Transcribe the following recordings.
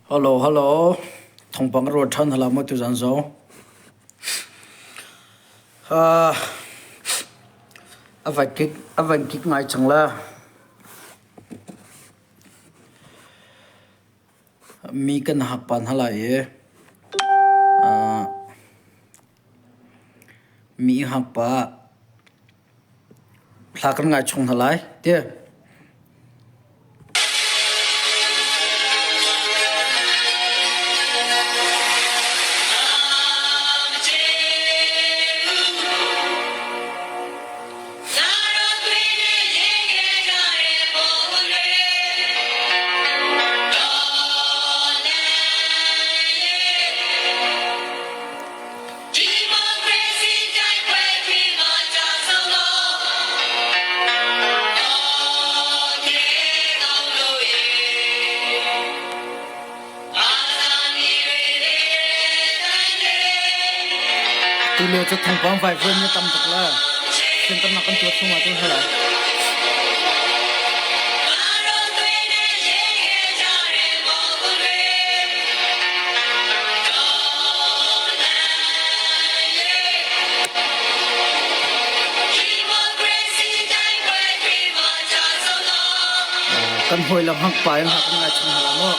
Hello, hello. Thong pang ro than hala mo tu zan zo. À, a vai kik ngai chang la. Mi kan hak pan hala ye. À, mi hak pa. Thla kan ngai chung halai. Te. Tu le cho thong pang vai vun ni tam tak la. Sen tam nak kan tu suma tu hala. Kan hoi lam hak pa yang hak ngai chung hala mo.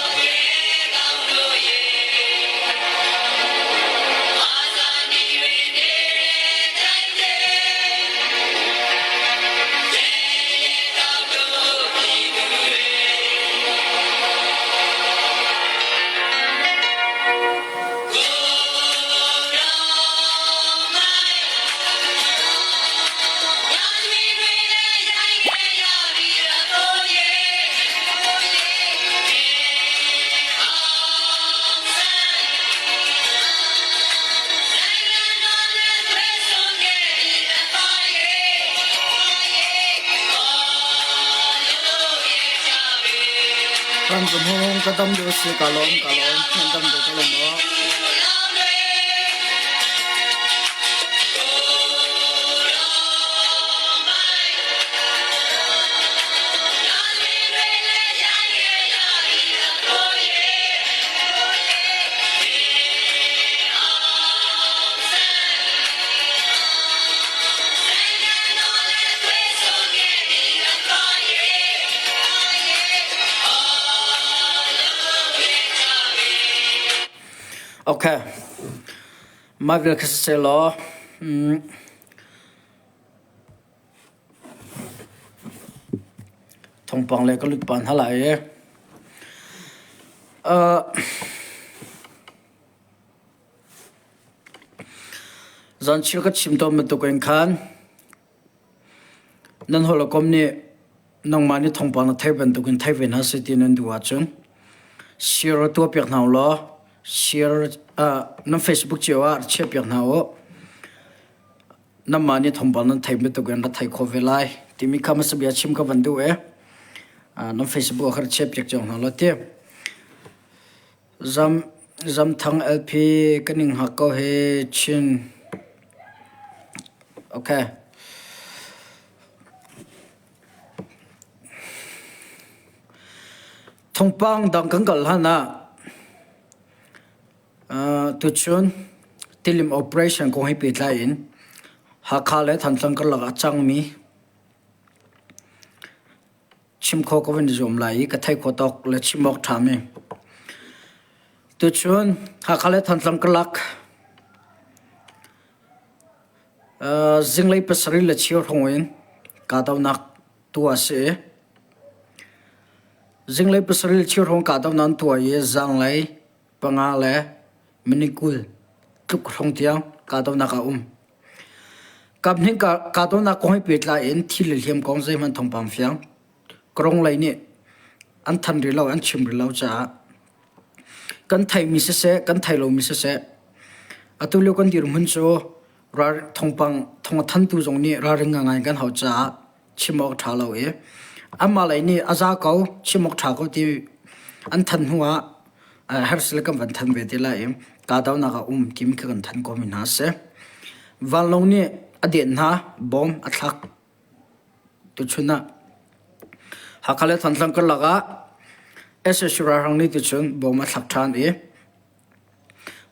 Kan kumhong kadam do si kalom kadam do kalom mo. Okay. Magel kasi lo. Thong pang le ka lut pan hala ye. Zan chil ka chim to met to ko khan. Nan holo kom ni nong mani thong pang na thai ben to kun thai ven ha si tin an du wa chun. Share to pek naw lo. Share na Facebook chiwa che pek naw. Na mani thong pang na thai met to kun na thai kho velai. Ti mi kham sa bia chim ka van du e. Na Facebook har che pek chong na lo te. Zam thang LP kaning ha ko he chin. Okay. Thong pang dang kang kal hana. Tu chun tilim operation ko hi pit lain. Ha khale than tlang kal la chang mi. Chim kho ko ven zom lai ka thai kho tok le chimok thame. Tu chun ha khale than tlang kal lak. Zinglai pasari le chior hongin ka daw nak tua se. Zinglai pasari le chior hong ka daw nan tua ye zanglai panga le minikul tuk hong tiang ka daw naka kap ning ka daw na ko hi pet la en thil hiam kong zai man thong pam fiang krong lai ni an than ri lo an chim ri lo cha kan thai mi se kan thai lo mi se atu lo kan dir mun cho ra thong than tu jong ni ra ring ngai kan ho cha chimok tha lo e amma lai ni aza ko chimok tha ko ti an than huwa har sel kam van than ve ti la em ka daw na ka kim ka kan than ko min ha se van long ni ade na bom athak tu chuna hakale than tlang ka laga SS rang ni ti chun boma thak than e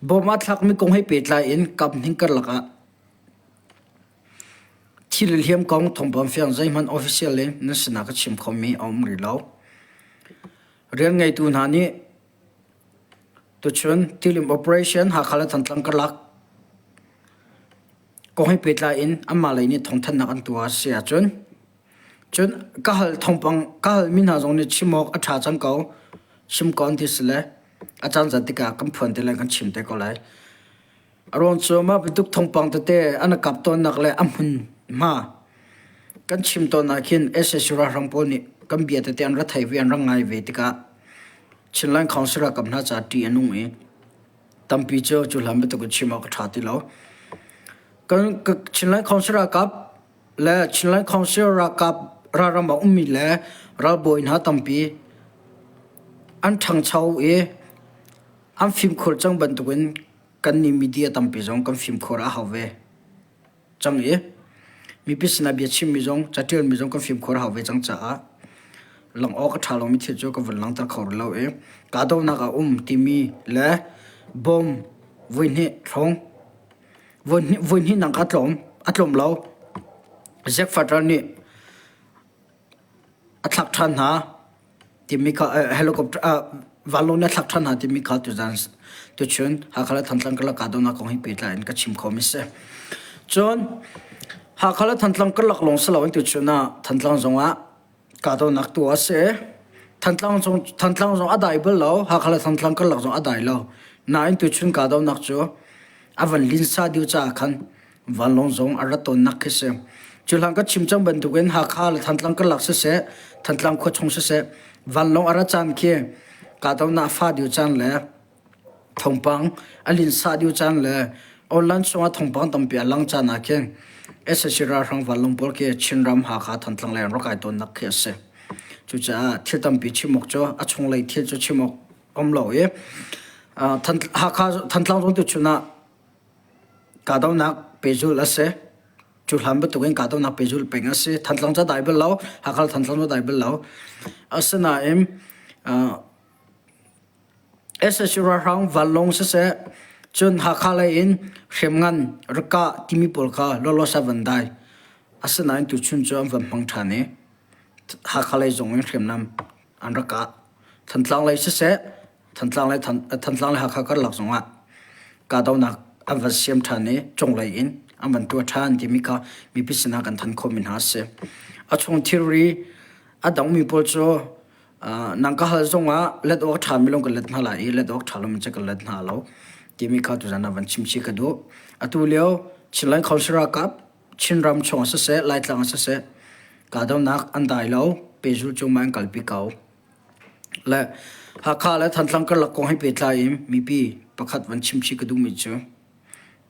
boma thak mi kong hei petla in kap ning kar laka thil hiam kong thongpam fiang zai man official le na sina ka chim khomi om ri lo rian ngai tu na ni tu chun tilim operation ha khala than tlang kar lak kong hei petla in amma lai ni thong than na kan tua sia chun kahal thongpang kahal min ha jong ni chimok a tha chang kau chim kon ti sle a chan zatika kam phon te lang kan chim te ko lai aron chu ma biduk thongpang te ana kap ton nak le amhun ma kan chim ton na khin ss ra rang po ni kam bia te an ra thai vi an rangai ve tika chinlang councilor kam na cha ti anung e tampi cho chu lam be to ko chimok tha ti lo kan chinlang councilor kap le chinlang councilor kap ra ram ba ummi le ra boin ha tampi an thang chau e am phim khol chang ban tuin kan ni media tampi jong kan phim khora hawe chang e mi pisna bia chim mi jong chatil mi jong kan phim khora hawe chang cha lang ok thalong mi the jo ka van lang tar khor lo e ka do na ka ti mi le bom voin he thong voin hi nang ka atlom lo zek fatar ni athak than ha timika helicopter valona thak than ha timika tu jans tu chun ha khala thantlang kala ka do na ko hi petla in ka chim khomi se chon ha khala thantlang kala long sa lawin tu chuna thantlang zonga ka do nak tu ase thantlang zong adai bel lo ha khala thantlang kala zong adai lo na in tu chun ka do nak chu avan lin sa diu cha khan valong zong araton nak khese chulang ka chimchang ban tu gen ha khal thantlang kala se thantlang kho chong se valong ara chan ke ka do na fa diu chan le thongpang alin sa diu chan le online songa thongpang tampi alang cha na ke esasira rang valong bol ke chinram ha kha thantlang le ro kai ton nak khe se chu cha thil tampi chimok cho a chung lai thil cho chimok om lo e than ha kha thantlang ro tu chuna ka do nak pejul ase chu lam ba tu gen ka do nak pejul peng ase thantlang cha dai bel lo ha khal thantlang ro dai bel lo asana em esasira rang valong se chun ha khala in khemngan rka timi polka lolo sa vandai asana in tu chun cho vam mang thane ha khala jong in khemnam an rka thantlang lai se thantlang lai ha kha kar lak zonga ka do nak avasiam thane chong lai in aman tu than timika mi pisina kan than khomin ha se achong theory adang mi pol cho nangka hal zonga let ok tha milong ka let na la i let ok thalom che ka let na lo timi kha tu jana van chimchi ka do atu leo chinlang khosra kap chinram chong se lai tlang se ka do nak an dai lo pejul chu mang kalpi kau la ha kha la than tlang ka la ko hai pe tla im mi pi pakhat van chimchi ka du mi chu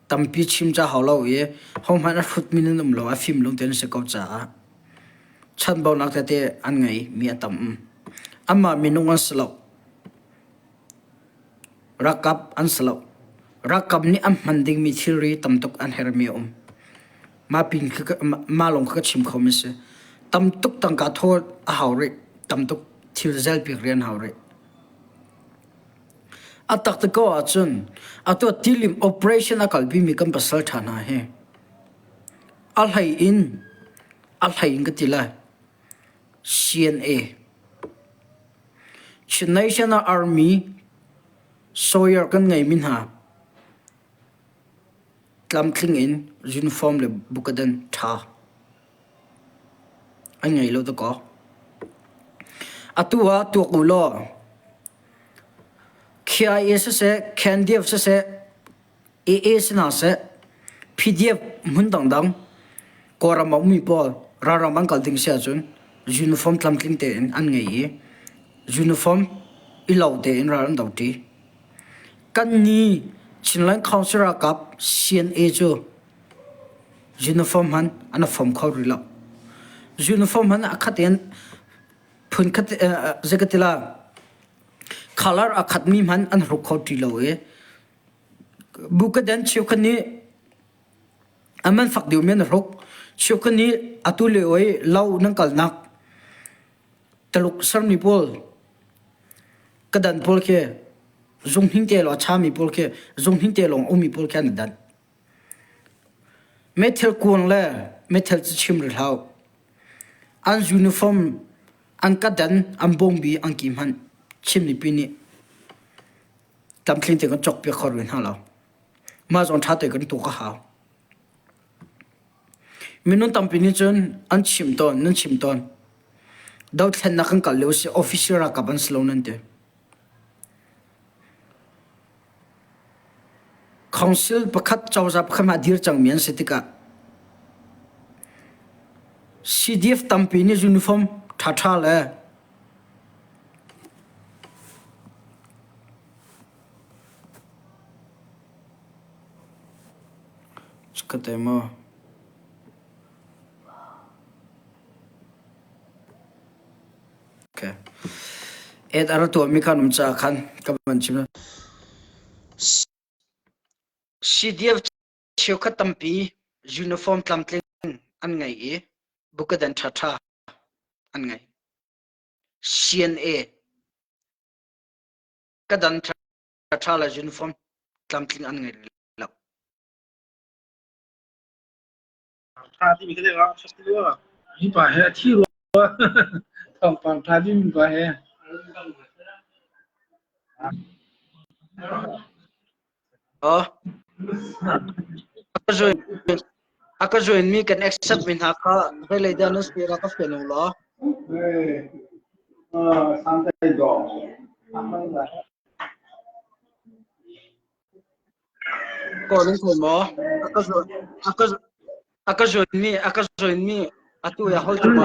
tampi chim cha hawlo e hom han khut min num lo a phim long ten se ko cha chan bo nak te an ngai mi atam amma minung an slo rakap an slo rakap ni am manding mi thiri tamtuk an hermi ma pin ma long ka chim khomi se tamtuk tang ka thor a hawre tamtuk thil zel pi rian hawre atak te ko achun ato tilim operation akal bi mi kam pasal thana he al hai in ka tila CNA National Army soyer kan ngai min ha tlam thling in uniform le bukadan tha an ngai lo to ko atua tu ku lo KIS se KNDF se AA sina se PDF mun dang dang kora ma mi pol ra ra man kal ding sia chun uniform tlam thling te an ngai uniform ilau te in ra an dau ti kan ni chinlang councilor kap CNA cho uniform han ana form khaw ri la uniform han akhaten phun khat zakatila color akhat mi man an ru khaw ti lo e bukadan chukani aman fak diu men rok chukani atule oi lau nang kal nak taluk sarni pol kadan pol ke zung hing te lo cha mi pol ke zung hing te long umi pol khan dan metal kuang le metal chim ri hau an uniform an kadan an bombi an kim han chim ni pini tam thlin te kan chok pe khor win hala ma zon tha te kan tu ka ha minun tam pini chon an chim ton nan chim ton daw thlen na kan kal lo si officer ra ka ban slow nan te council pakhat chawza khama dir chang mian setika CDF tampi ni uniform thatha le skatemo okay ed arato mi khanum cha khan kaban chim CDF cheuka tampi uniform tlamtling an ngai e bukadan thatha an ngai CNA kadan thatha la uniform tlamtling an ngai la他这个啊，吃这个，你把还提了，帮他的你把还，oh akajoin mi kan accept min ha kha vele dan spira ka fenu lo sampai dong. ko lung ko mo akajoin mi atu ya hol tu ma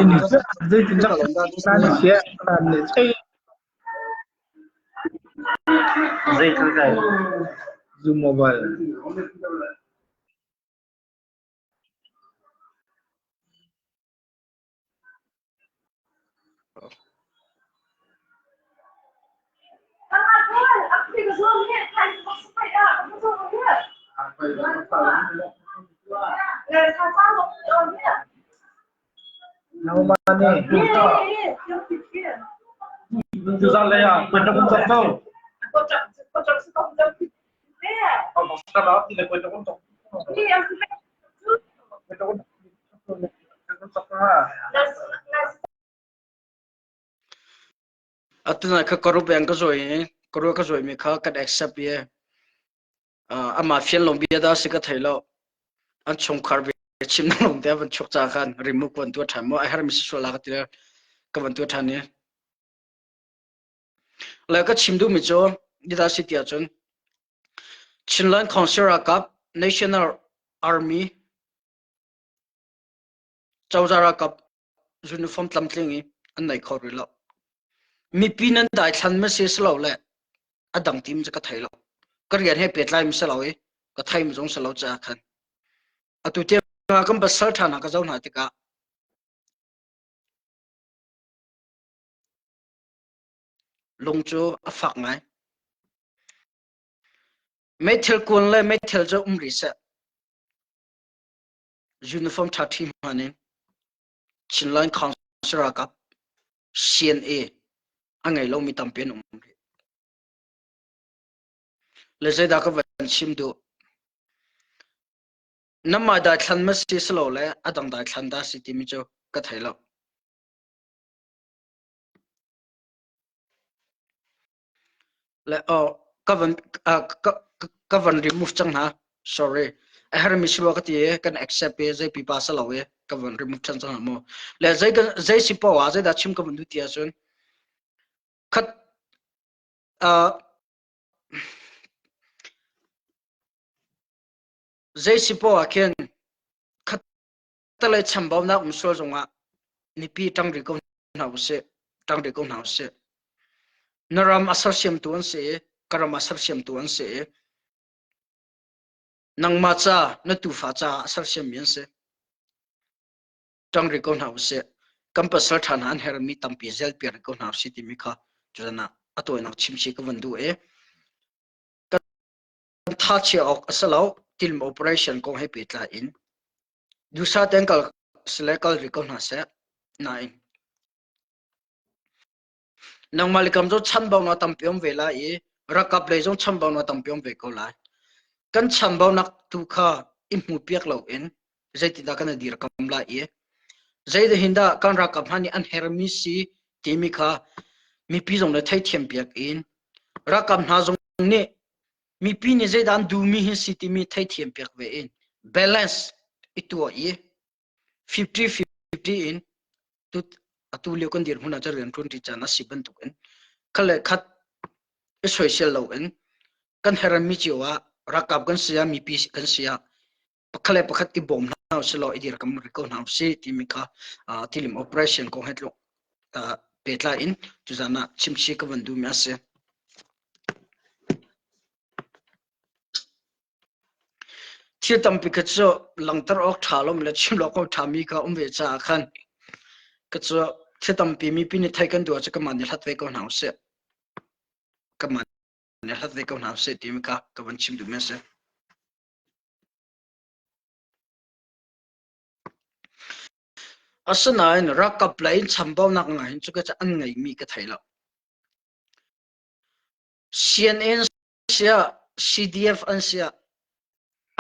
Zai tinjak sana siya, sana sai. Zai kai. Zoom mobile. Nào mà nè, từ ra đây à, quên trong công tập đâu. Sau đó thì là quên trong công tập. Quên trong công tập ha. atuna kha koru bank ka zoi mi kha kan accept ye ama fian long bia da sika thailo an chong khar be chim na long te ban chok cha khan remove kon tu tham mo I har mi so la ka tira ka ban tu thani la ka chim du mi cho dida city a chon chinlan council cup national army chawzara cup uniform tlamtlingi an nai khor ri lo mi pinan dai thlan ma se slo le adang tim cha ka thailo karian he petlai mi salo e ka thaim jong salo cha khan atu te nga kam basal thana ka zauna tika longcho afak ngai metal kun le metal jo umri sa uniform 30 mane chinline council ka CNA angai lo mi tampen umri le zai da ka van chim do namma da thlan ma si slo le adang da thlan da si ti mi cho ka thailo le kavan remove chang ha sorry I har mi shwa ka ti kan accept pe zai pi pa sa lo e kavan remove chang chang mo le zai si pa wa zai da chim ka ban du ti a chon khat zai si pa wa ken khat ta le cham baw na so zonga ni pi tang ri ko na se tang ri ko na se naram asar siam tuan se karam asar siam tuan se nang ma cha na tu fa cha asar siam mian se tang ri ko na se campus than han her mi tam pi zel pi ko na si ti mi kha jana atoi na chim chi ka vandu e kan tha che ok asalo team operation ko he pi tla in du sa ten kal selekal ri ko na se nine nang malikam zo chan baw na tampiom vela e rakap le zo chan baw na tampiom ve ko lai kan chan baw nak tu kha imu piak lo en zaiti da kana dir kam la e zaida hinda kan rakap hani an hermi si timi kha mi pi zong le thai thiam piak in rakap na zong ne mi pi ni zaida an du mi hi si timi thai thiam piak ve in balance itu e 50-50 in tu atu le kon dir huna jar ren 20 chana siban tu en khale khat social lo en kan heram mi chiwa rakap kan sia mi pi kan sia pakhale pakhat ki bom na se lo idir kam ko na se timika tilim operation ko hetlo petla in tuzana chimchi ka bandu mi ase thir tam pikatso langtar ok thalom le chimlo ko thami ka umve cha khan katso thir tam pi mi pi ni thai kan du cha ka man hlatwe ko na se ka man hlatwe ko na se timika ka ban chim du mi ase asana in rakap lain chambau nak ngai chu ka cha an ngai mi ka thaila CNN sia CDF an sia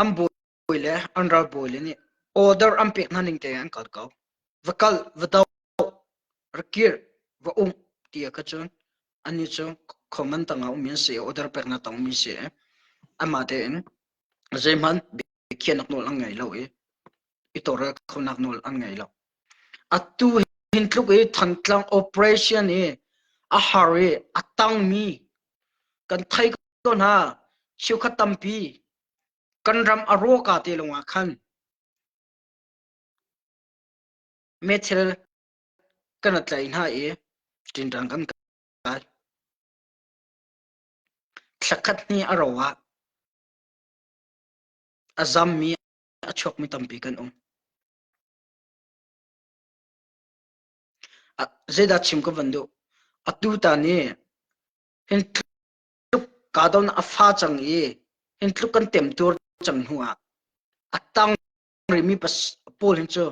am boile an ra boile ni order am pek naning te an kal kau vakal vadaw rakir va tia ka chon ani chu comment tanga umin se order pek na tang mi se amate en zeman khianak nol ang ngai lo e itora khonak nol ang ngai lo atu hintluk e thantlang operation e a hare atang mi kan thai ko na chiu khatampi kan ram aro ka te longa khan methel kan atlai na e tindang kan ka thlakat ni arawa azam mi achok mi tampi kan zeda chim ko vandu atu ta ni hin kadon afa chang e hin kan tem tur chang huwa atang rimi pas pol hin cho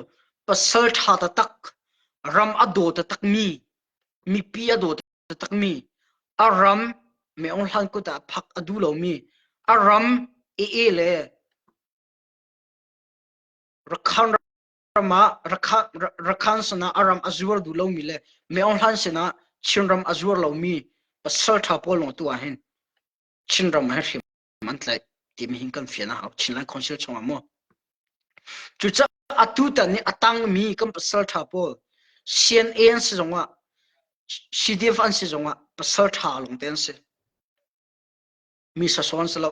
pasal tha ta tak ram ado ta tak mi pi ado ta tak mi aram me on han ko ta phak adu lo mi aram e le rakhan rama rakhan sana aram azur du lo mi le me on han sena chinram azur lo mi pasal tha pol no tu a hen chinram ha him mantlai ti mi hin kan fiana ha chinlan konsil chonga mo chu cha atu ta ni atang mi kan pasal tha pol CNN se zonga CDF an se zonga pasal tha long ten se mi sa son salo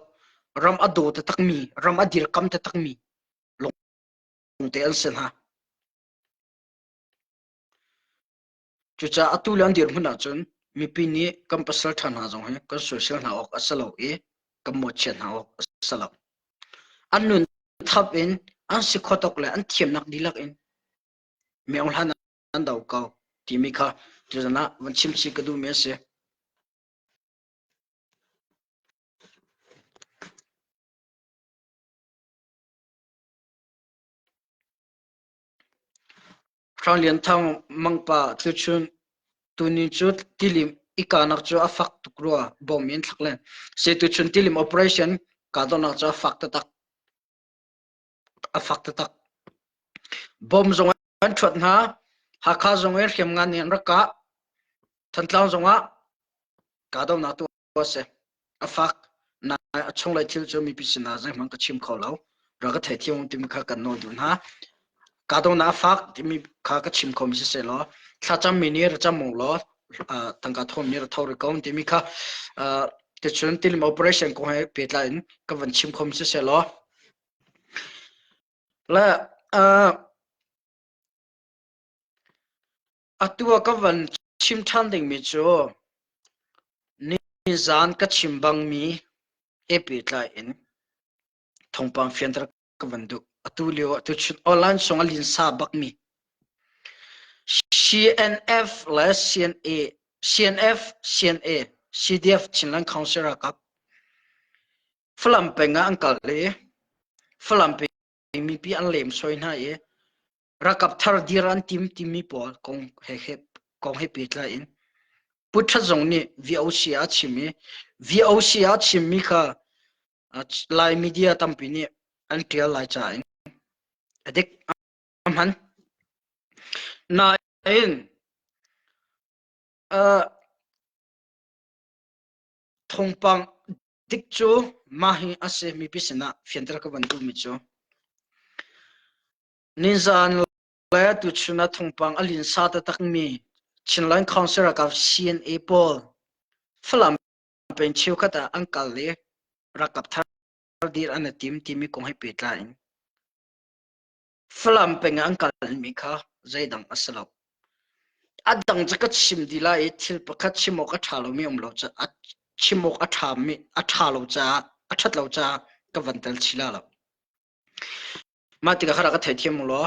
ram ado ta tak mi ram adir kam ta tak mi long ten sen ha chu cha atu lan dir huna chun mi pi ni kam pasal tha na zong he kan social na ok asalo e kam mo chen na ok asalo anun thap in an si khotok le an thiam nak dilak in me ong han an dau ka ti mi kha chu na wan chim chi ka du me se Australian thang mangpa chu chun tuni chu tilim ikanak chu afak tukrua bom in thaklen se tu chun tilim operation ka do nak chu afak ta tak bom zong an thot na hakha zong er hem ngan nen raka thantlang zonga ka do na tu se afak na achong lai thil chu mi pisina zai mang ka chim kholo ra ka thai thiong tim kha kan no du na ka do na fak mi kha ka chim khom se lo tha cham mi ni ra cham mong lo tangka thom ni ra thor ko ti mi kha te chun tilim operation ko hai petla in ka van chim khom se lo la atua ka van chim than ding mi chu ni zan ka chim bang mi e petla in thongpang fiantra ka van du atu leo tu chun online song alin sa bak mi CNF la CNA CDF chinlan council ka flam penga angkal le flam pe mi pi an lem soi na e rakap thar diran tim mi pol kong he kong he pitla in putha zong ni VOC a chimi VOC a chimi kha lai media tampini until lai cha in adik amhan na in thongpang dik chu mahi ase mi pisina fiantra ka bantu mi chu ninzan la tu chuna thongpang alin sa ta takmi chinlan councilor ka CNA Paul flam pen chiu khata uncle le rakap thar dir ana timi kong hai petla in flam penga uncle mi kha zaidang asalo adang jakat sim dila e thil pakhat chimok a thalo mi omlo cha chimok a thami a thalo cha a thatlo cha ka vantal chila lo matika khara ka thaithiam lo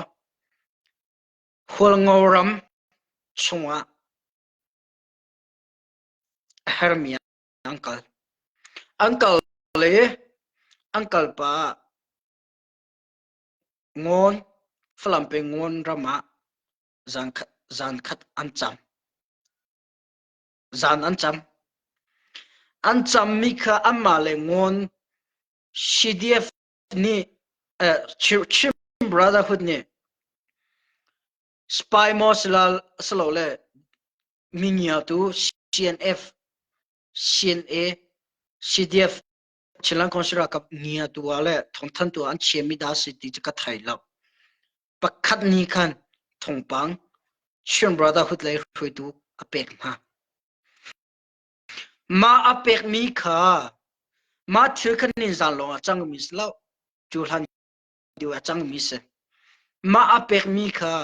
hol ngoram chunga hermia uncle le uncle pa ngon flam pe ngon rama zan khat ancham zan ancham mi kha amma le ngon CDF ni chim brotherhood ni spy moslal slole minya tu CNF CNA CDF chilang konsira kap nia tu ale thongthan tu an chemi da city ka thaila pakhat ni khan thongpang chim brotherhood le hrui tu apek ma apek mi kha ma thil khan ni zan lo chang mi slo chu han diwa chang mi se ma apek mi kha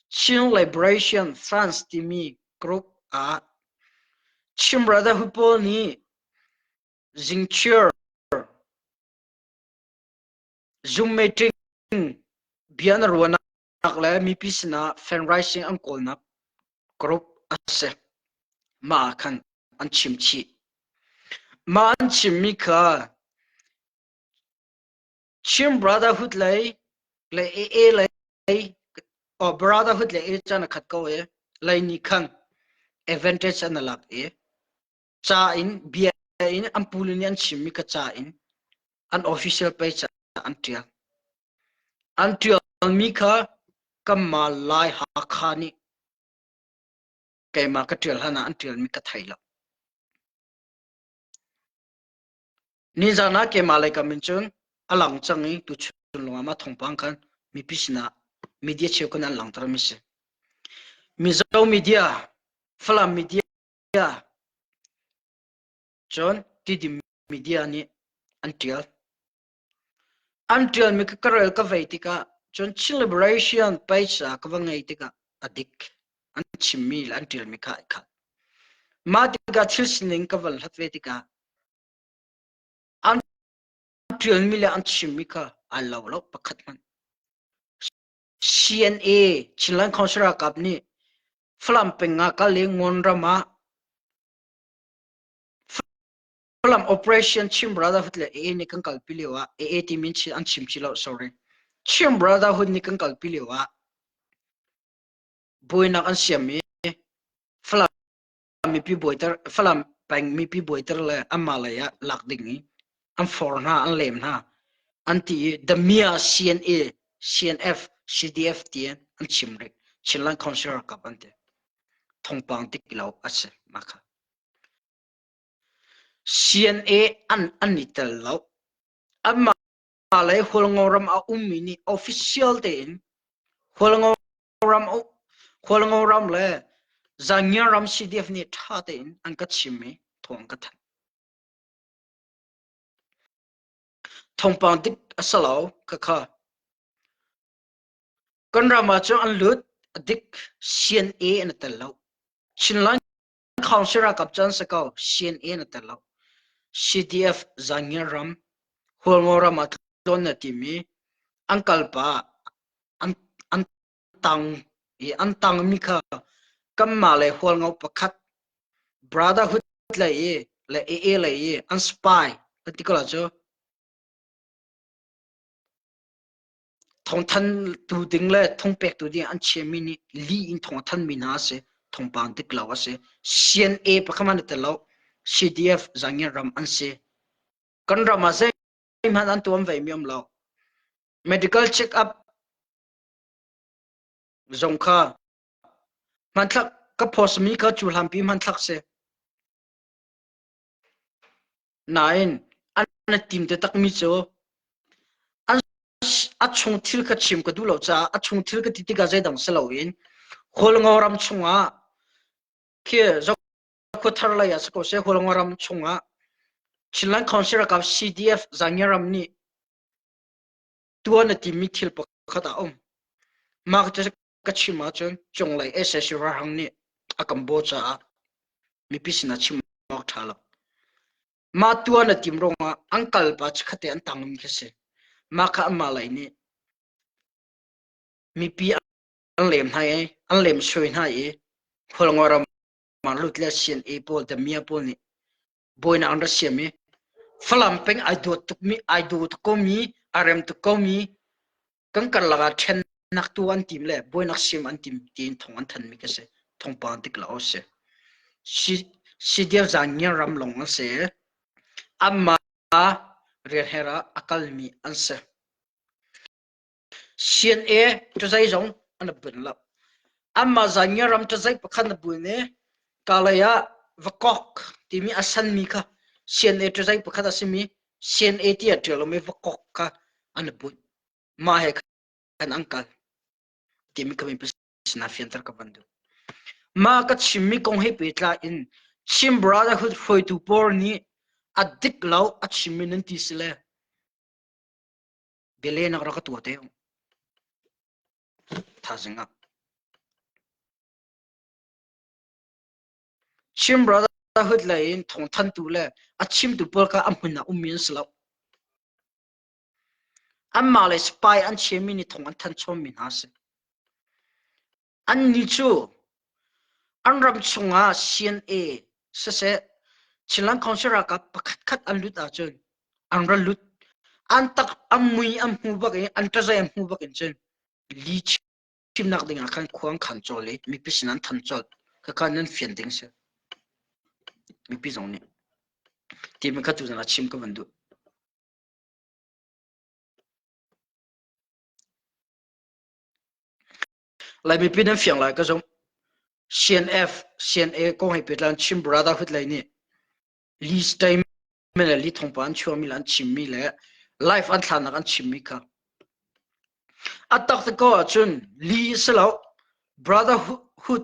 Chin Liberation France timi group a Chin Brotherhood po ni Jingchur Zoom meeting bian ruana nakla mi pisna fundraising ang kolna group ase ma khan an chimchi ma an chimmi kha Chin Brotherhood lay AA lay or Brotherhood lay chana khat ko e lay ni khan advantage an lap e cha in bia in ampulini an chimmi ka cha in an official page until mika kamma lai ha khani kaima ka tel hana until mika thaila ni jana ke malai ka minchun alang changi tu chun longa ma thongpang khan mi pisna media chekon an lang tar mi se mizo media flam media chon tidi media ni until mi ka karel ka veitika chon Chin Liberation page ka wangai tika adik an chimmi until mi ka ma tika thilsning ka wal hatvetika until mi le an chimmi ka allo pakhat man CNA Chilang Councilor kapni flam penga ka le ngon rama flam operation Chim Brotherhood le ni kan kalpilewa timin chi an chimchilo sorry Chim Brotherhood ni kan kalpilewa boina kan siami flam mi pi boiter flam peng mi pi boiter le amalaya lakdingi an forna an lemna anti the mia CNA CNF CDF tien an chimre Chilang Councilor kapante thongpang tikilo ase makha CNA an nitel lo amma lai holngoram a umini official ten holngoram le zanyaram CDF ni thaten an ka chimi thong ka than thongpang dik asalo ka kha kanrama cho an lut dik CNA an telo chinlan councilor kapchan sakau CNA an telo CDF zanyaram holngoram atlon na timi angkal pa an tang mi kha kamma le hol ngau pakhat brotherhood le AA le an spy article cho thong than tu ding le thong pek tu ding an chemi ni li in thong than mi na se thong pang tik law ase CNA pakhaman te law CDF zangya ram an se kan rama se man an tuam vai miam law medical check up zong kha man thak ka phos mi ka chu lam pi man thak se nine an tim te tak mi cho an achung thil ka chim ka du lo cha achung thil ka ti ti ga zai dang se lo in hol ngoram chunga ke zo ko thar la ya ko se hol ngoram chunga chilan khonsira ka CDF zangyaram ni tuana ti mi thil pa khata mak te ka chima chon chong lai SS ra hang ni akam bo cha mi pisina chim mak thala ma tuana tim ronga angkal pa chkhate an tang mi khase ma kha ma lai ni mi pi an lem hai an lem shoi hai hol ngoram man lut le sian e pol de mia pol ni boina an ra siami falam peng ai do tuk mi ai do to ko mi arem to ko mi kan kan laga then nak tu an tim le boina sim an tim tin thong an than mi ka se thong pa tik la o se si dia zanya ram long se amma re hera akal mi an se sian e to zai jong an bun la amma zanya ram to zai pakhan bu ne kalaya vakok timi asan mi kha sian e to zai pakhat asimi sian e ti atelo me vakok ka an bu ma he kan angkal timi kami pesna fiantar ka bandu ma ka chimmi kong he petla in chim brotherhood foi tu por ni adik law a chimmi nan ti sile bele na ra ka tu te tha zinga chim brotherhood la in thong than tu le a chim tu por ka amhuna ummin slo amma le spy an chemi ni thong an than chom min ha se an ni chu an ram chunga CNA se chilang khonsera ka pakhat khat an lut a chun an ra lut an tak amui am hu bak an ta zai am hu bak in chen li chim nak ding akan khuang khan chole mi pisin an than chol ka kan nan fian ding se mi pi zong ni ti mi ka tu na chim ka bandu lai mi pi nan fiang lai ka zong CNF CNA ko hai petlan chim brotherhood lai ni li time mena li thong pan chua mi lan chim mi le life an thlan an chim mi ka atak te ko chun li selo brotherhood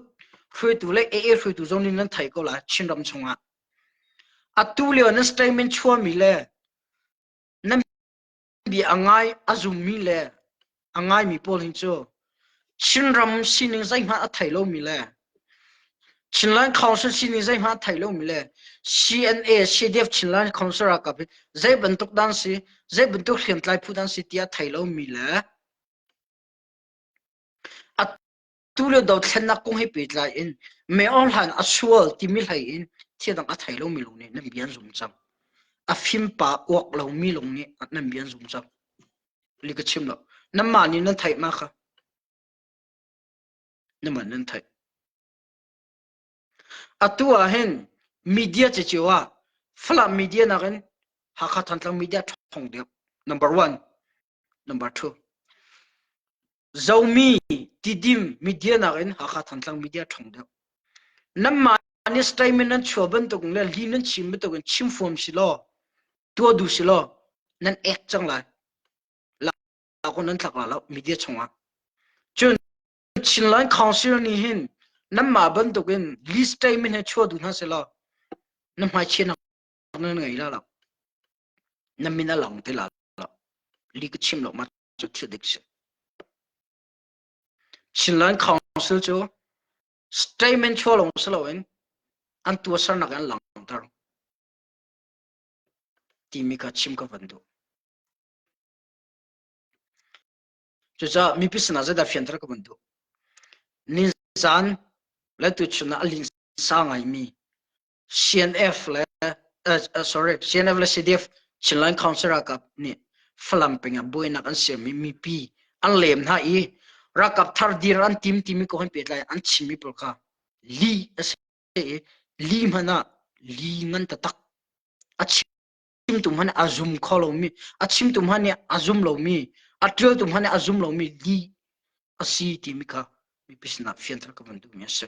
hui tu le AA hui tu zong ni nan thai ko la chin ram chunga atu le an statement chua mi le nam bi angai azum mi le angai mi pol hin cho chin ram sining zai ma a thai lo mi le chinlan council sini zai ma thai lo mi le CNA CDF chinlan council ra ka bi zai bentuk dan si zai bentuk hriam tlai phu dan si tia thai lo mi le tu le do thlenna kong he petla in me on han asual ti mi hai in thiadang a thai lo mi lo ni nam bian zum chang a phim pa wak lo mi lo ni nam bian zum chang li ka chim lo nam ma ni nan thai ma kha nam nan thai atua hen media che chewa fla media na gen ha kha than tlang media thong de number 1 number 2 zomi tidim media na gen ha kha than tlang media thong de nam ma ni statement nan choban to le li nan chim to gen chim form si lo to du si lo nan ek chang la la ko nan thak la media chonga chun chinlan council ni hin nam ma ban to gen li statement he cho du na se lo nam mai chen na ngai la nam min lang te la li ka chim lo ma chu chu dik se chinlan council cho statement cho long se lo en an tu sar na gan lang tar ti mi ka chim ka vandu cho cha mi pisna za da fian tar ka vandu nin san la tu chuna alin sa ngai mi CNF la sorry CNF la CDF chinlan council ra ka ni flam penga boina kan se mi pi an lem na i rakap thar dir an tim timi ko han petlai an chimi polka li ase li mana li ngan ta tak achim tum hane azum kholo mi achim tum hane azum lo mi atril tum hane azum lo mi li asi ti mi kha mi pisna fiantra ka bandu mi ase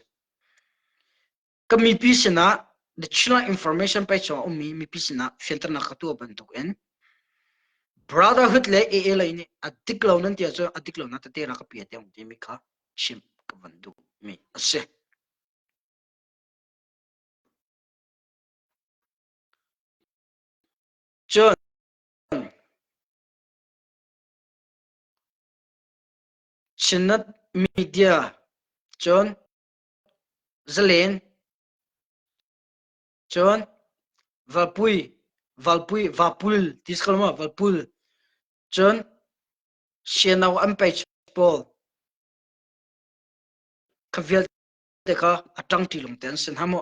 ka mi pisna the chila information pa chaw mi pisna fiantra na khatu bandu en brotherhood le e le ni adik lo nan tia cho adik lo na ta te ra ka pi te ti mi kha shim ka bandu mi ase John chinat media John Zelen John Vapul tiskalma Vapul John Shenau Ampage Paul Kavial deka atang tilong tension hamo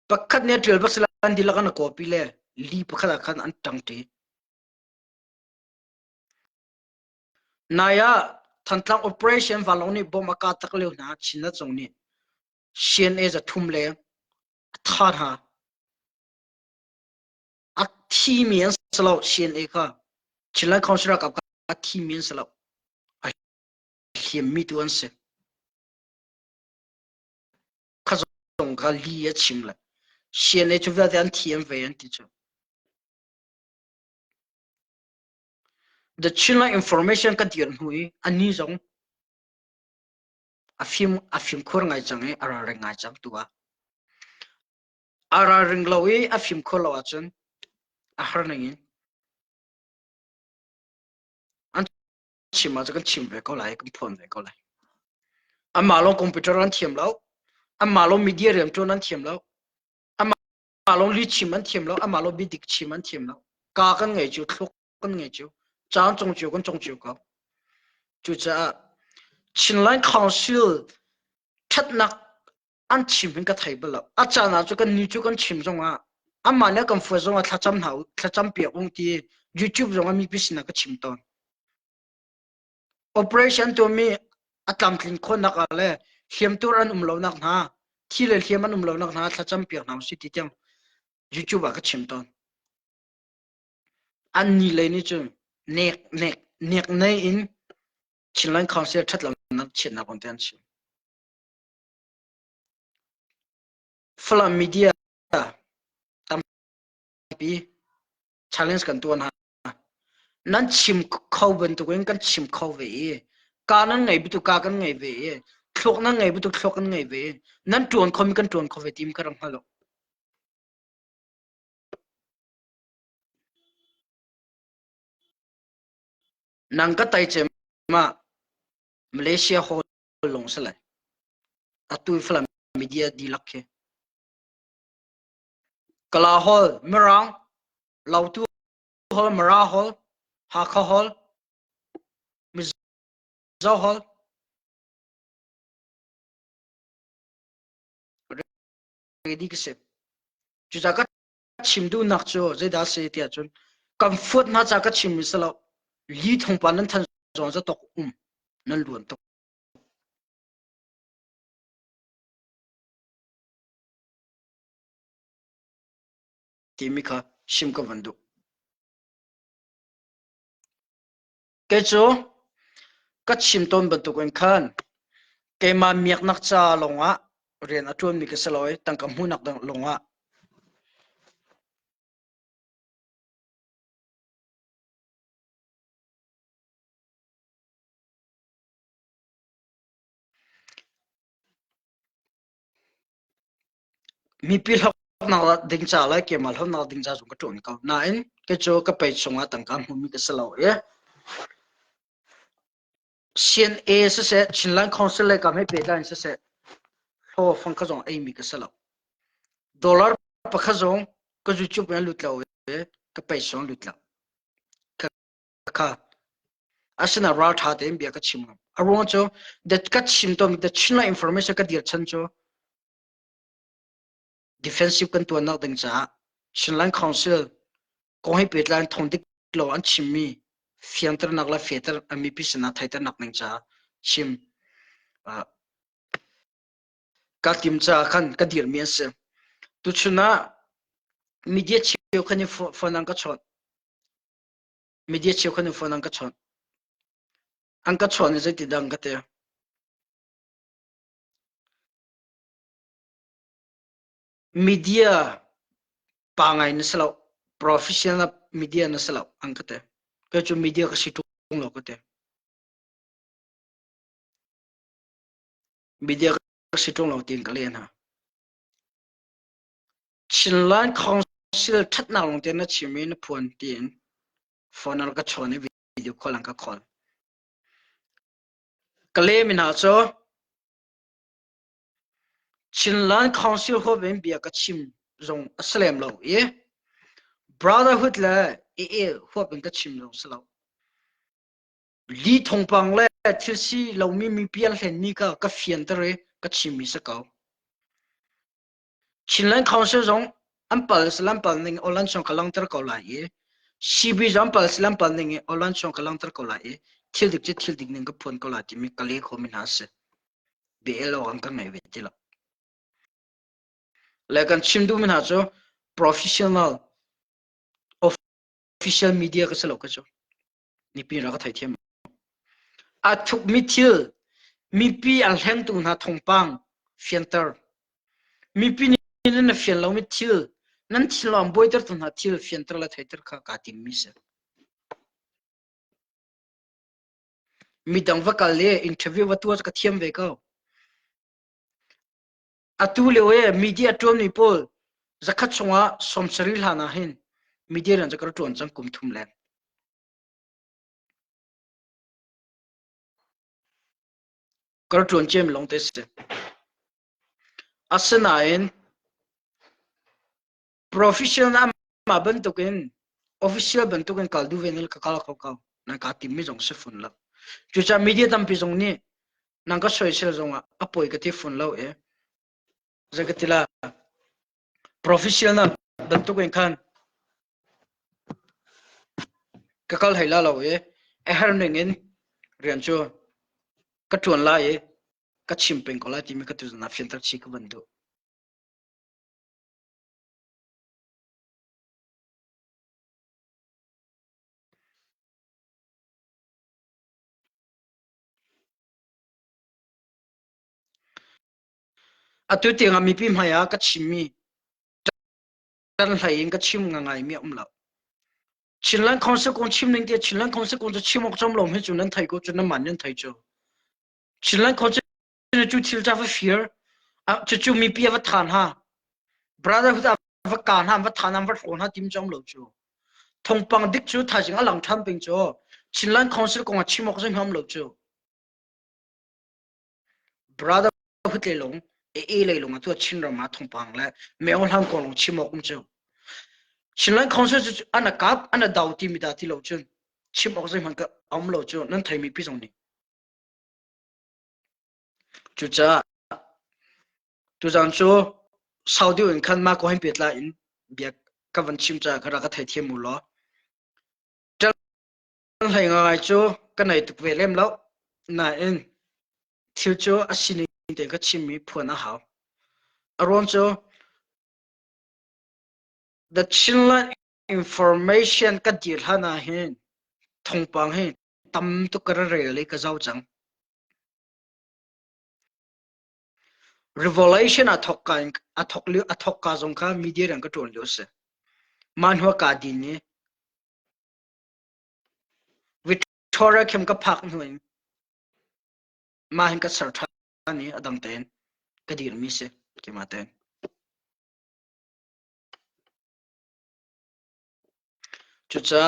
pakhat ne trail baksalan dilaka na copy le li pakhala khan antang te naya thantlang operation valoni bomaka takle na china chongni shen as a thumle thar ha a thi mian salo shen e kha chila khonsra ka a thi mian salo a hiem mi tu anse khazong ka li a chimla shen e chu va dan thiem ve an ti chu the chila information ka dir hui ani zong afim khur ngai change ara re ngai chang tua ara ring lawi afim khur lawa chun a har nangin an chima cha kan chim ve ko lai kan phone ve ko lai amma lo computer an thiam lo amma lo media rem to nan thiam lo amma lo li chim an thiam lo amma lo bi dik chim an thiam lo ka kan ngai chu thluk kan ngai chu chang chong chu kan chong chu ka chu cha chinlan council that nak an chim ka thai bala acha na chu kan ni chu kan chim zonga amma ne kan fu zonga thacham hau thacham pe ong ti youtube zonga mi pisina ka chim ton operation to me atlam tling khon na ka le hiam tur an umlo nak na thile hiam an umlo nak na thacham pe na si ti tiang youtube ka chim ton an ni le ni chu nek nei in chinlan council thatlam na chin na content chi flam media tampi challenge kan tuan ha nan chim khau ban tu kan chim khau ve ka nan ngai bitu ka kan ngai ve thlok nan ngai bitu thlok kan ngai ve nan tuan khom kan tuan khau ve tim karang halo nang ka tai che ma Malaysia ho long sala atu flam media di lakhe kala hol merang lautu hol mara hol hakha hol mizo hol ready ke se chu ja ka chim du nak cho je da se tia chun comfort na cha ka chim mi sala li thong pa nan than zo za tok nan luan tok ti mi kha shim ka vandu ke cho ka chim ton ban tu kan khan ke ma miak nak cha longa rian atun mi ka saloi tang kam hu nak dang longa mi pil hok na ding cha la ke mal hok na ding cha ka ton ka na en ke cho ka pe chunga tang kam hu mi ka saloi sien a se se chinlan council le ka me pe dan se se ho phong ka jong ai mi ka salo dollar pa kha jong ka ju chu pe lut law ka pe song lut la ka asana rat ha te mbia ka chim arong cho that ka chim to the china information ka dir chan cho defensive kan to na ding cha chinlan council ko hai pe lan thong dik lo an chim mi fiantar nak la fetar ami pi sana thaitar nak ning cha chim ka tim cha khan ka dir mi se tu chuna media chiu khani phone ang ka chon media chiu khani phone ang ka chon je ti dang ka te media pangai na salo professional media na salo ang ka te ka chu media ka situng lo ka te media ka situng lo tin ka len ha chinlan council that na long te na chimi na phone tin phone al ka chon video call ang ka call kale mina cho chinlan council ho ben bia ka chim zong aslam lo ye brotherhood la ho ben ka chim lo salo li thong pang le thil si lo mi pial hlen ni ka fian tare ka chim mi sa ka chinlan council zong ampal salam pal ning olan chong kalang tar ko la ye cb zong pal salam pal ning olan chong kalang tar ko la ye thil dik ning ka phone ko la ti mi kale kho min ha se be elo ang ka ngai ve ti la la kan chim du min ha cho professional official media ka salo ka cho ni pi ra ka thai thiam a thuk mi thil mi pi al heng tu na thong pang fianter mi pi ni na fian lo mi thil nan thil lam boi tar tu na thil fianter la thai tar kha ka tim mi se mi dang va kal le interview wa tu ka thiam ve ka atu le we media tom ni pol zakhat chunga somsari lana hin media ran zakar ton chang kum thum len kar ton chem long te se asana en professional ma ban to ken official ban to ken kal du venel ka kala ka na ka tim mi jong se fun la chu cha media tam pi jong ni nang ka soi se jong a poi ka ti fun lo e zakatila professional ban to ken khan ka kal haila lo e her nengin rian chu ka ton la e ka chim peng ko la ti mi ka tu na filter chi ka ban do atu ti nga mi pi ma ya ka chim mi tan lai ka chim nga ngai mi la chinlan khonse kon chim ning te chinlan khonse kon chim ok chom lom he chu nan thai ko chu nan man nan thai chu chinlan khonse ne chu thil cha fa fear a chu mi pi va than ha brother hu da va kan ha va than am va khon ha tim chom lo chu thong pang dik chu tha jing a lang tham ping chu chinlan khonse kon chim ok jing ham lo chu brother hu te long e le long tu chin ra ma thong pang la me on ham ko long chim ok chu chinlan khonse chu ana kap ana dau ti mi da ti lo chun chim ok jing han ka am lo chu nan thai mi pi jong ni chu cha tu jang chu saudi in khan ma ko hin pet la in bia ka van chim cha khara ka thai thiam mu lo tel hai ngai chu ka nai tu ve lem lo na in thiu chu asini te ka chim mi phona ha aron chu the chinlan information ka dir hana hin thong pang hin tam tu ka re le ka zau chang revelation athok ka jong kha media rang ka ton lo se man hwa ka din ni victoria kem ka phak hnuin ma hin ka sar tha ni adang ten ka dir mi se ke ma ten chu cha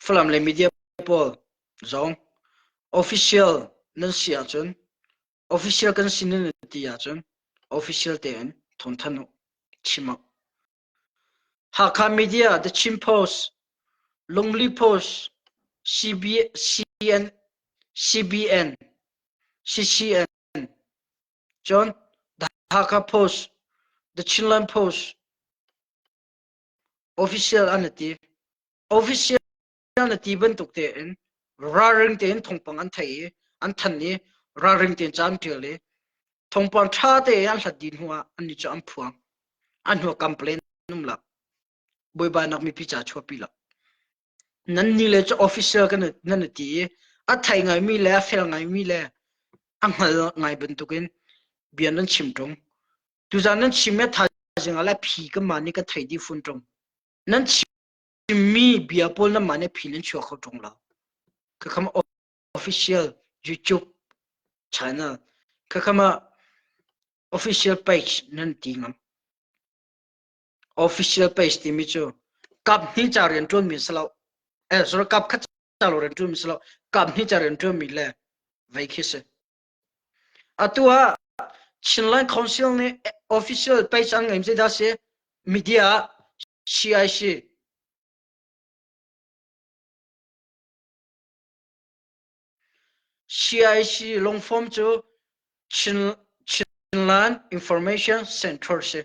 flam le media pol zong official nan sia chun official kan sin ne ti ya chun official ten thon thanu chima ha kha media the chim post longli post cbn cbn ccn john the Dhaka post the chinlan post official anati official na ti ban tuk te en raring ten thong pang an thai an than ni ra ring tin cham tir le thong pan tha te an hlat din huwa an ni cha am phuang an ho complain num la boi ba nak mi pi cha chho pi la nan ni le cha official kan nan ti a thai ngai mi le fel ngai mi le ang hal ngai ben tukin bian nan chim tong tu zan nan chim me tha jing ala phi ka mani ka thai di fun tong nan chim mi bia pol na mane phi len chho kho tong la ka kham official YouTube channel ka khama official page nan tingam official page ti mi chu kap ni cha ren ton mi salo so kap kha cha lo ren ton mi salo kap ni cha ren ton mi le vai khise atua Chinland Council ni official page ang ngai da se media CIC long form chu Chinland Information Center se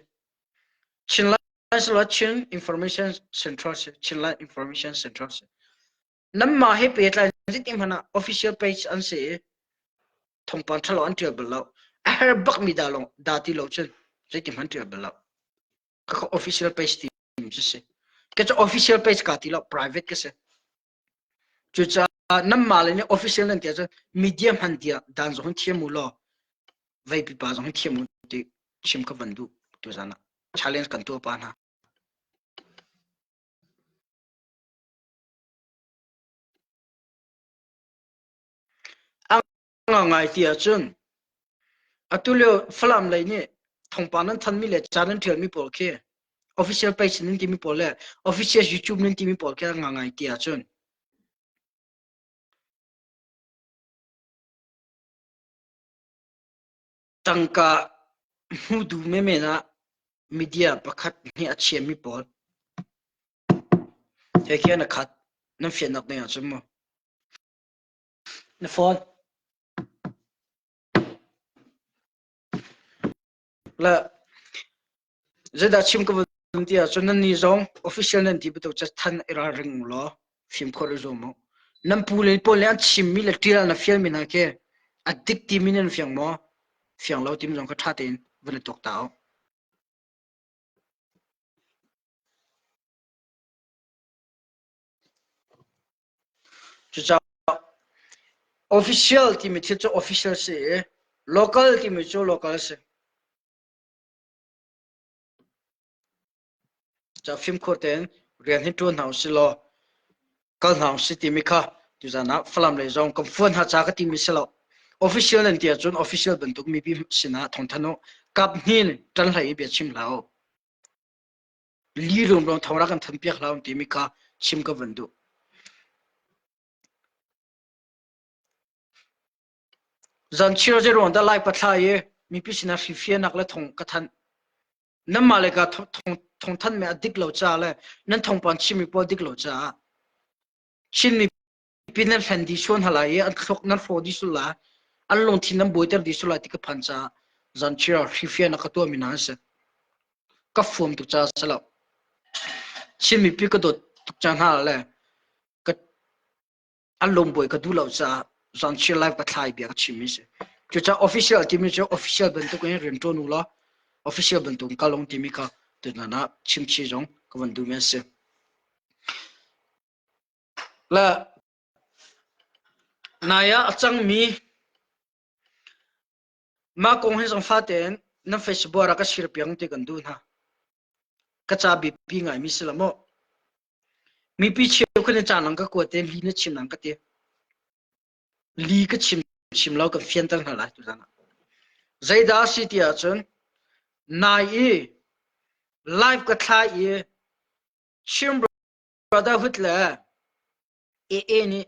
Chinland Chin Information Center se Chinland Information Center se nam ma he page line jitim hana official page an se thongpan thalo an tia belo a her bak mi da long dati lo chen jitim han tia belo ka official page ti se ke official page ka ti lo private ke se chu cha nam ma le ni official nan tia cha medium han tia dan zo han thiam mu lo vai pi pa zo han thiam mu ti chim ka vandu tu zana challenge kan to pa na ang ngai tia chun atulio flam lai ni thongpa nan than mi le chanan thel mi pol khe official page nin ti mi pol le official YouTube nin ti mi pol khe ngai tia chun tangka hudu me na media pakhat ni achia mi pol he khe na khat nan fian nak ne chum mo na phone la zeda chim ko tia chun nan ni zong official nan ti bu cha than era ring lo phim khol zo mo nam pu le pol le chim mi le tira na fian mi na ke adik ti minen fiang mo fiang lo tim jong ka tha tin ven tok tao chu cha official ti mi thi chu official se local ti mi chu local se cha film khoten rian hi ton house lo kal house ti mi kha tu jana flam le jong kom phone ha cha ka ti mi se lo official an tia chun official bantuk mi pi sina thong thano kap nin tan lai be chim lao li rom rom thora kan than piak lao ti mi kha chim ka vandu zan chiro je ron da lai patha ye mi pi sina fi fia nak la thong ka than nam ma le ka thong than me adik lo cha le nan thong pan chimi po dik lo cha chin mi pin nan fan di shon hala ye an khok nan fo di sula an long thin nam boiter di sula ti ka phan cha zan chiro fi fia nak to mi na se ka fom tu cha sala chin mi pi ka do tu cha na le ka an long boy ka du lo cha zan chiro live ka thai bia ka chimi se chu cha official ti mi chu official ban tu ko ren to nu la official ban tu ka long ti mi ka tu na na chim chi jong ka ban du me se la naya achang mi ma kong he jong fa ten na Facebook ra ka shir piang te kan du na ka cha bi pi ngai mi sila mo mi pi cheu khone cha nang ka ko te li na chim nang ka te li ka chim lo ka fian tang hala tu jana zaida city a chun nai e live ka thla e chim brotherhood la e ni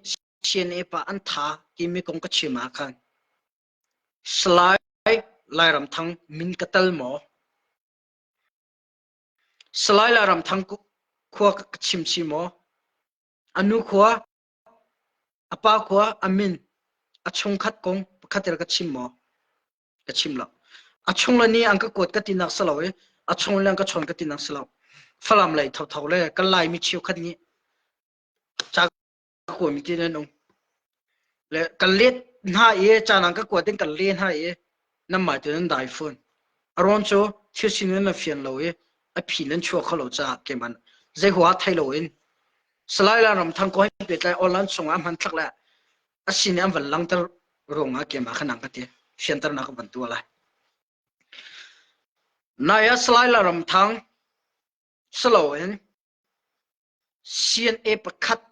chen e pa an tha ki mi kong ka chima khan slide lai ram thang min ka tal mo slide lai ram thang khwa ka chim chi mo anu khwa apa khwa amin achong khat kong khater ka chim mo ka chim la achong la ni ang ka kot ka tinak salawe achong lang ka chon ka tinak salaw falam lai thau thau le ka lai mi chiu khat ni cha ko mi tin no le ka let na ye chanang ka kwatin kan len ha ye nam mai tu nan dai phun aron cho thiu sin na fian lo ye a phi nan chua khalo cha ke man zai huwa thai lo in slai la ram thang ko pe tlai online songa man thak la a sin am van lang tar ronga ke ma khanang ka te fian tar na ka ban tu la na ya slai la ram thang slo in CNA pakhat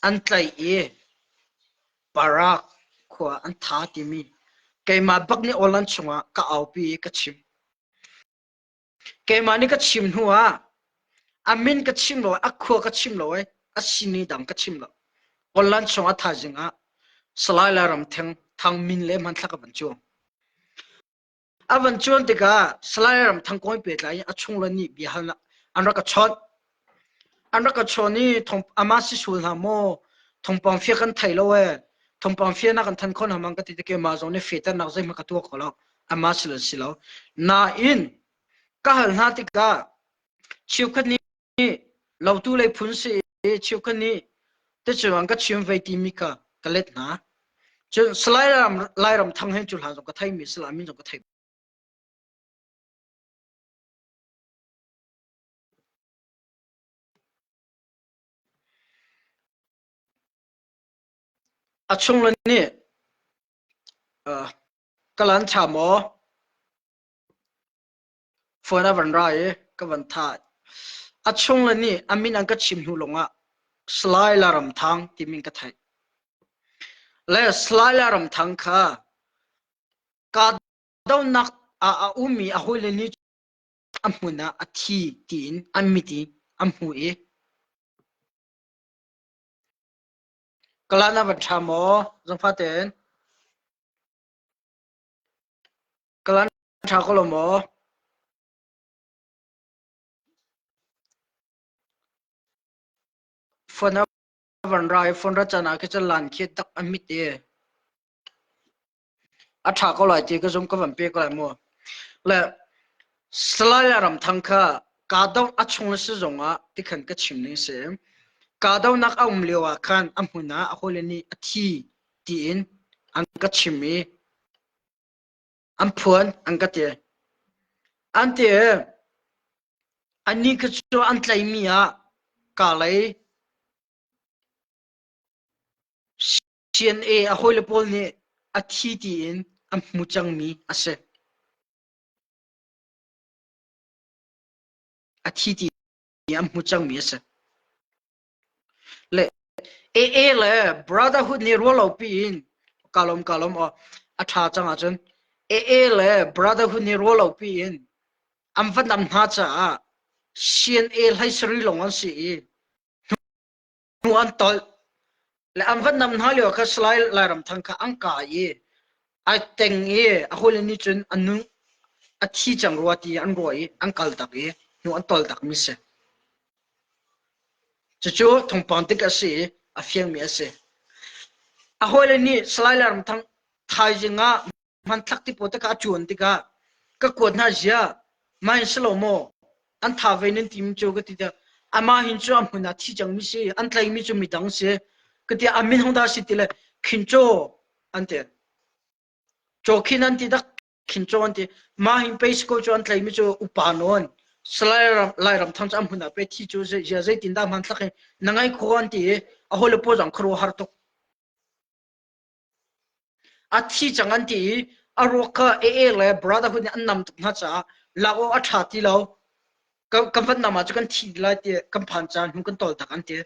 an tlai e parak khwa an tha ti mi ke ma bak ni olan chunga ka au pi ka chim ke ma ni ka chim huwa amin ka chim lo a khwa ka chim lo a sini dam ka chim lo olan chunga tha jinga salai la ram thang min le man thla ka ban chu avan chuan te ka salai ram thang koi pe tlai a chung la ni bi hal an ra ka chot an ra ka choni thong ama si sul na mo thong pang fia kan thai lo thong pang fia na kan than khon hamang ka ti ke ma zo ne feta na zai ma ka tu kholo ama silo na in ka hal na ti ka chiu khan ni lo tu le phun se chiu khan ni te chuang ka chium ve ti mi ka kalet na chu slai ram thang hen chu ha zo ka thai mi sla min zo ka thai a chung la ni kalan cha mo phona van rai ka van tha a chung la ni amin an ka chim hu longa slai la ram thang ti min ka thai le slai la ram thang kha ka dau nak a umi a hoi le ni amuna a thi tin amiti amhu e kalana van tha mo jong fa ten kalan tha ko lo mo phona van rai phon ra chana ke chalan khe tak amit e a tha ko lai ti ka jong ka van pe ko lai mo le slai la ram thang kha ka dau a chung le se zonga ti khan ka chim ni se ka dau nak aum lewa khan amhuna a hole ni a thi ti in an ka chimi an phuan an ka te an te ani ka chu an tlai mi a ka lai CNA a hole pol ni a thi ti in an mu chang mi ase a thi ti an mu chang mi ase le le brotherhood ni rolo pi in kalom o a tha chang a chen le brotherhood ni rolo pi in am van nam na cha CNA lai sri long an si nu an tol le am van nam na leo kha slai la ram thang kha ang ka ye ai teng ye a hol ni chun anu a thi chang ro ti an roi an kal tak ye nu an tol tak mi se chu thong pan te ka si a fiang mi ase a hol ni slai la ram thang thai jinga man thak ti po te ka chuan ti ka ko na zia mai slo mo an tha ve nen tim chu ga ti da ama hin chu am na thi chang mi se an tlai mi chu mi dang se ka ti amin hong da si ti le khin cho an te cho khin an ti da khin cho an ti ma hin pe ko chu an tlai mi chu upanon slai ram thang am na pe thi chu se ja zai tin da man thak na ngai ko an ti a hol po jang khro har to a thi chang an ti a ro ka le brotherhood an nam na cha la o a tha ti lo kan van nama chu kan thi lai te kan phan chan hu kan tol tak an te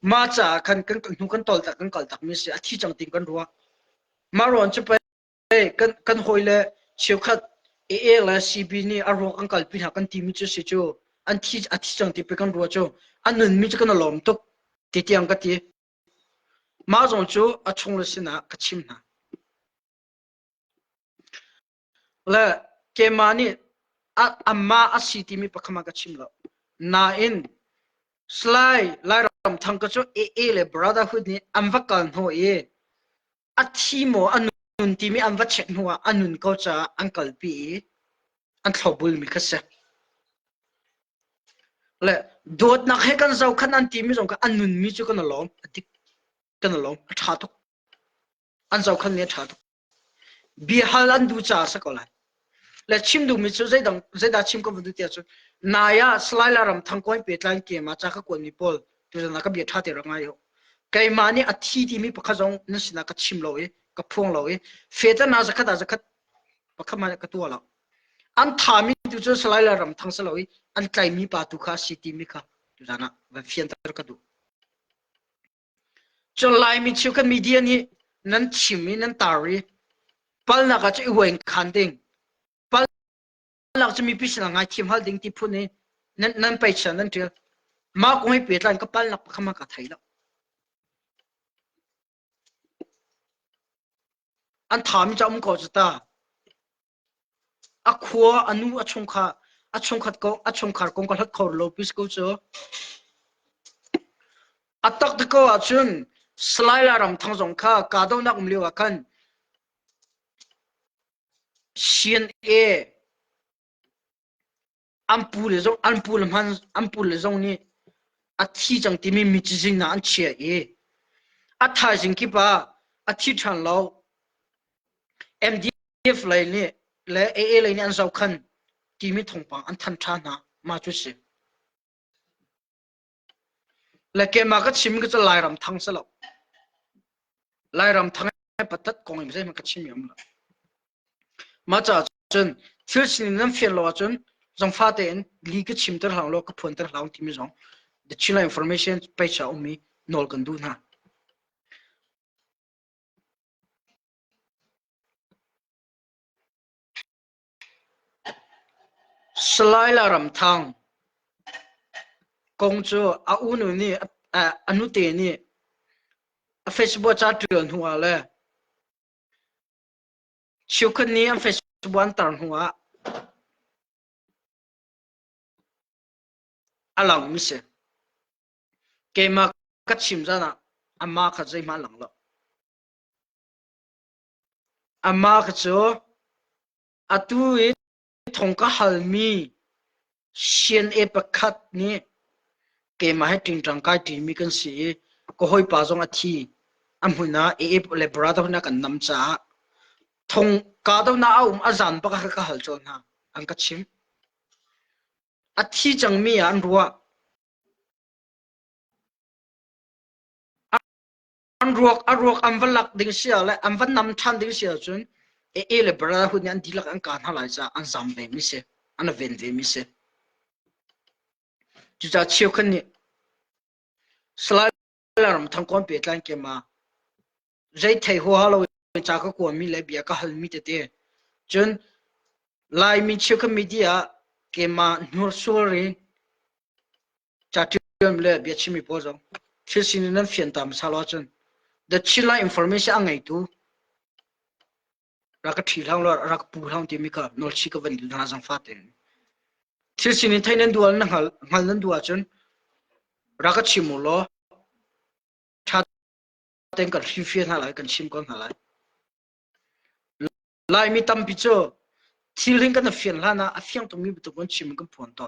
ma cha kan hu kan tol tak kan kal tak mi se a thi chang ting kan ruwa ma ron chu pe kan hoile chiu khat la CB ni a ro kan kal pi ha kan ti mi chu se chu an thi a thi chang ti pe kan ruwa chu an nun mi chu kan lom tok ti ti ang ka ti ma zong chu a chung le sina ka chim na la ke mani amma asiti mi pakhama ka chim lo na in slai lai ram thang ka chu le brotherhood ni amwa kal no e athi mo anun ti mi amwa che nuwa anun ko cha uncle pi an thlobul mi khase le dot nak he kan zau khan an ti mi zong ka anun mi chu kan lom adik kan lo tha to an zau khan ne tha to bi hal an du cha sa ko lai le chim du mi chu zai da chim ko bu ti chu na ya slai la ram thang koi pe tlan ke ma cha ka ko ni pol tu na ka bi tha te ra nga yo kai ma ni a thi ti mi pakha jong na sina ka chim lo e ka phong lo e fe ta na za khat pakha ma ka tu la an tha mi tu chu slai la ram thang sa lo e an klai mi pa tu kha si ti mi kha tu na va fian tar ka du cho lai mi chu ka media ni nan chim mi nan tari pal na ka chu wen khan ding pal lak chu mi pi sina ngai thim hal ding ti phu ni nan pai chan nan tel ma ko hi pe tlan ka pal nak pakha ma ka thai la an tha mi cha ko chu ta a khua anu a chung khat ko a chung khar kong ka hlat khor lo pis ko chu atak de ko a chun slai la ram thang jong kha ka do nak um lewa kan sien e ampul man ampul zong ni a thi chang ti mi chi jing na an che e a tha jing ki pa a thi than lo mdf lai ni le aa lai ni an zau khan ti mi thong pang an than tha na ma chu se le ke ma ka chim ka lai ram thang sa lo lai ram thang patat kong im sai ma ka chim yam la ma cha chun thil sin nam fian lo chun jong fa te en li ka chim tar hlang lo ka phon tar hlang ti mi jong the chila information pe cha umi nol kan du na slai la ram thang kong chu a unu ni anu te ni a facebook cha tron huwa le chiu khan ni a facebook an tar huwa alang mi se ke ma ka chim jana ama kha jai ma lang lo ama kha chu atu e thong ka hal mi sien e pakhat ni ke ma he ting tang kai ti mi kan si ko hoi pa jong a thi amhuna e le brother na kan nam cha thong ka do na azan pa ka hal chon na an ka chim a thi chang mi an ruwa an ruak am valak ding sia le am van nam than ding sia chun e le brother hu ni an dilak an kan halai cha an zam ve mi se an ven ve mi se chu cha chiu khan ni slai lam thang kon pe tlan ke ma zai thai ho halo cha ka ko mi le bia ka hal mi te te chun lai mi chiu ka media ke ma nur sori cha tiam le bia chi mi po zo thil sin nan fian tam sa lo chun the chila information angai tu raka thilhang lo rak pu hang ti mi ka nol chi ka van na jang fa te thil sin thainan dual na ngal nan duwa chun raka chimu lo tha ten kan fi fi na lai kan chim kon halai lai mi tam pi cho thil hing kan fian la na a fiang to mi bu to kon chim kan phon to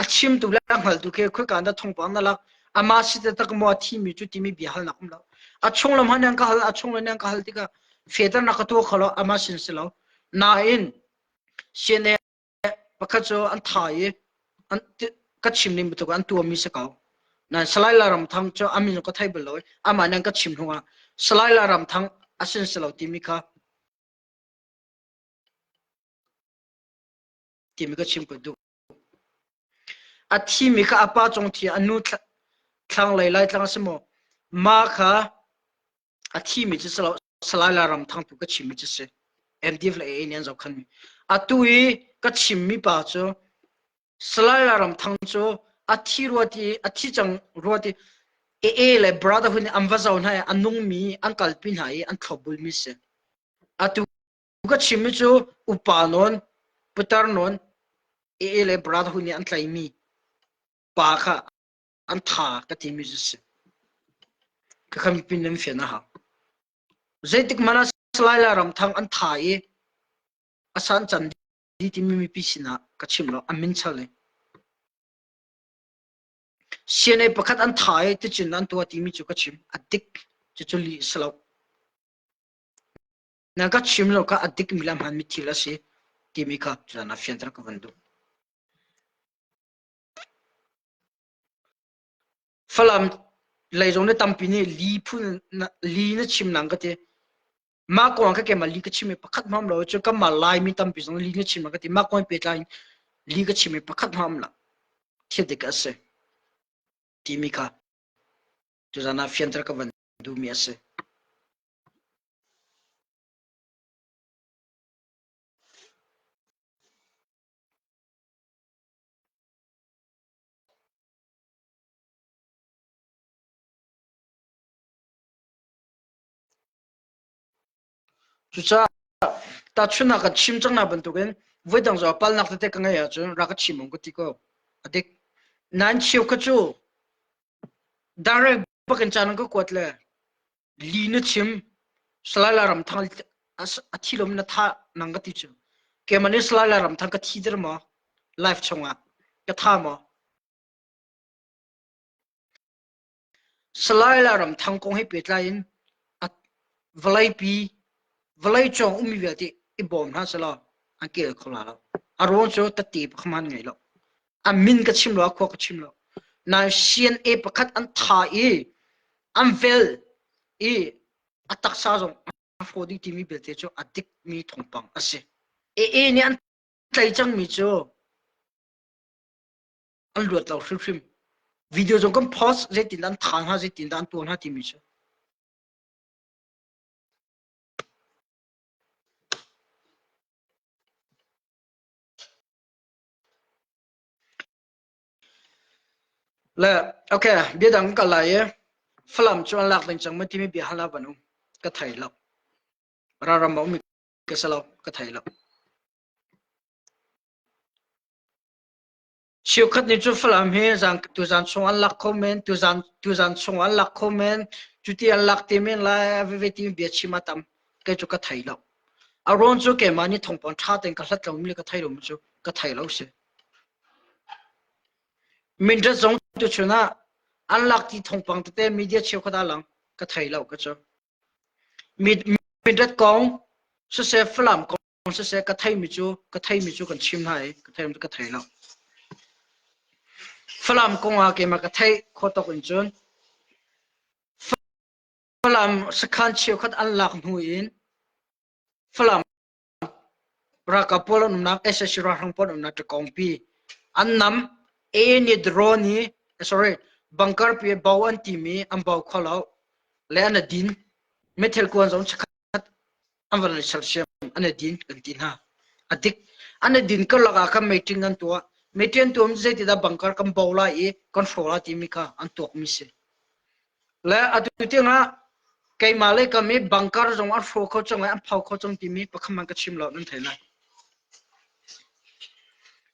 a chim tu la ngal tu ke khoi kan da thong pa na la ama si te tak mo thi mi chu ti mi bi hal na kum lo a chung lam han ka hal a chung lam ka hal ti ka fetar na ka to khalo ama sin se lo na in sene pakha cho an thai an ka chim ni bu to an tu mi se ka na salai la ram thang cho ami no ka thai bel lo ama nan ka chim hunga salai la ram thang asin se lo ti mi ka chim ko du a thi mi ka apa chong thi anu thlang lai tlang se mo ma kha a thi mi che salai la ram thang tu ka chim mi che se mdf la e nian zo khan mi a tu i ka chim mi pa cho salai la ram thang cho a thi ruati a thi chang ruati e le brother hu ni amwa zaw na anung mi an kalpin hai an thobul mi se a tu ka chim mi cho upa non putar non e le brother hu ni an tlai mi pa kha an tha ka ti mi se ka kham pin nem fe na ha zaitik mana salai la ram thang an tha e asan chan di ti mi pi sina ka chim lo amin chale sianai pakhat an thai te chin an tua ti mi chu ka chim adik chu li salo na ka chim lo ka adik milam han mi thila se ti mi kha chana fiantra ka vandu falam leizong ne tampi ne li phun li na chim nang ka te ma ko ka ke ma li ka chim pakhat mam lo chu ka ma lai mi tampi zong li na chim ka te ma ko pe tlain li ka chim pakhat mam la the de ka se ti mi kha chana fiantra ka vandu mi ase chu cha ta chuna ka chim chang na ban tu gen voi dang zo pal nak te ka nga ya chu ra ka chim ko ti ko adik nan chiu ka chu direct bakan chan ko kotle li na chim salala ram thang a thilom na tha nang ka ti chu ke mani salala ram thang ka thi der ma life chonga ka tha ma salala ram thang kong he petlain a valai pi valai chong umi ve ti I bom na sala an ke khola la aron cho ta ti khman ngai lo a min ka chim lo ko ka chim lo na sian e pakhat an tha e am vel e atak sa jong afodi ti mi belte cho adik mi thongpang ase e ni an tlai chang mi cho an luat lo shrim video jong kam post je tin dan than ha je tin dan ton ha ti mi cho la okay bi dang ka la ye flam cho lak dang chang ma ti mi bi hala banu ka thai lo ra ra ma mi ka salo ka thai lo chiu khat ni chu flam he jang tu jan chung an lak comment tu jan chung an lak comment chu ti an lak te men la ve ti bi chi ma tam ke chu ka thai lo aron chu ke mani thongpon tha ten ka hlat lo mi ka thai lo chu ka thai lo se min da zong tu chuna an lak ti thongpang te media chiu khada lang ka thai lo ka chu min da kong se se flam kong se ka thai mi chu kan chim hai ka thai lo flam kong a ke ma ka thai kho to kun chun flam sakhan chiu khat an lak nu in flam raka polo num nak ss ra hang pon na ta kong pi an nam e ni drone sorry bunker pi bawan ti mi am baw kholo le an din metal ko zong chakhat am van calcium an din kan tin ha adik an din ka laga ka meeting an to meeting to je ti da bunker kam bawla e control ti mi ka an tok mi se le atu ti nga kai male ka mi bunker zong an fo kho chong an phau kho chong ti mi pakham ka chim lo nan thaila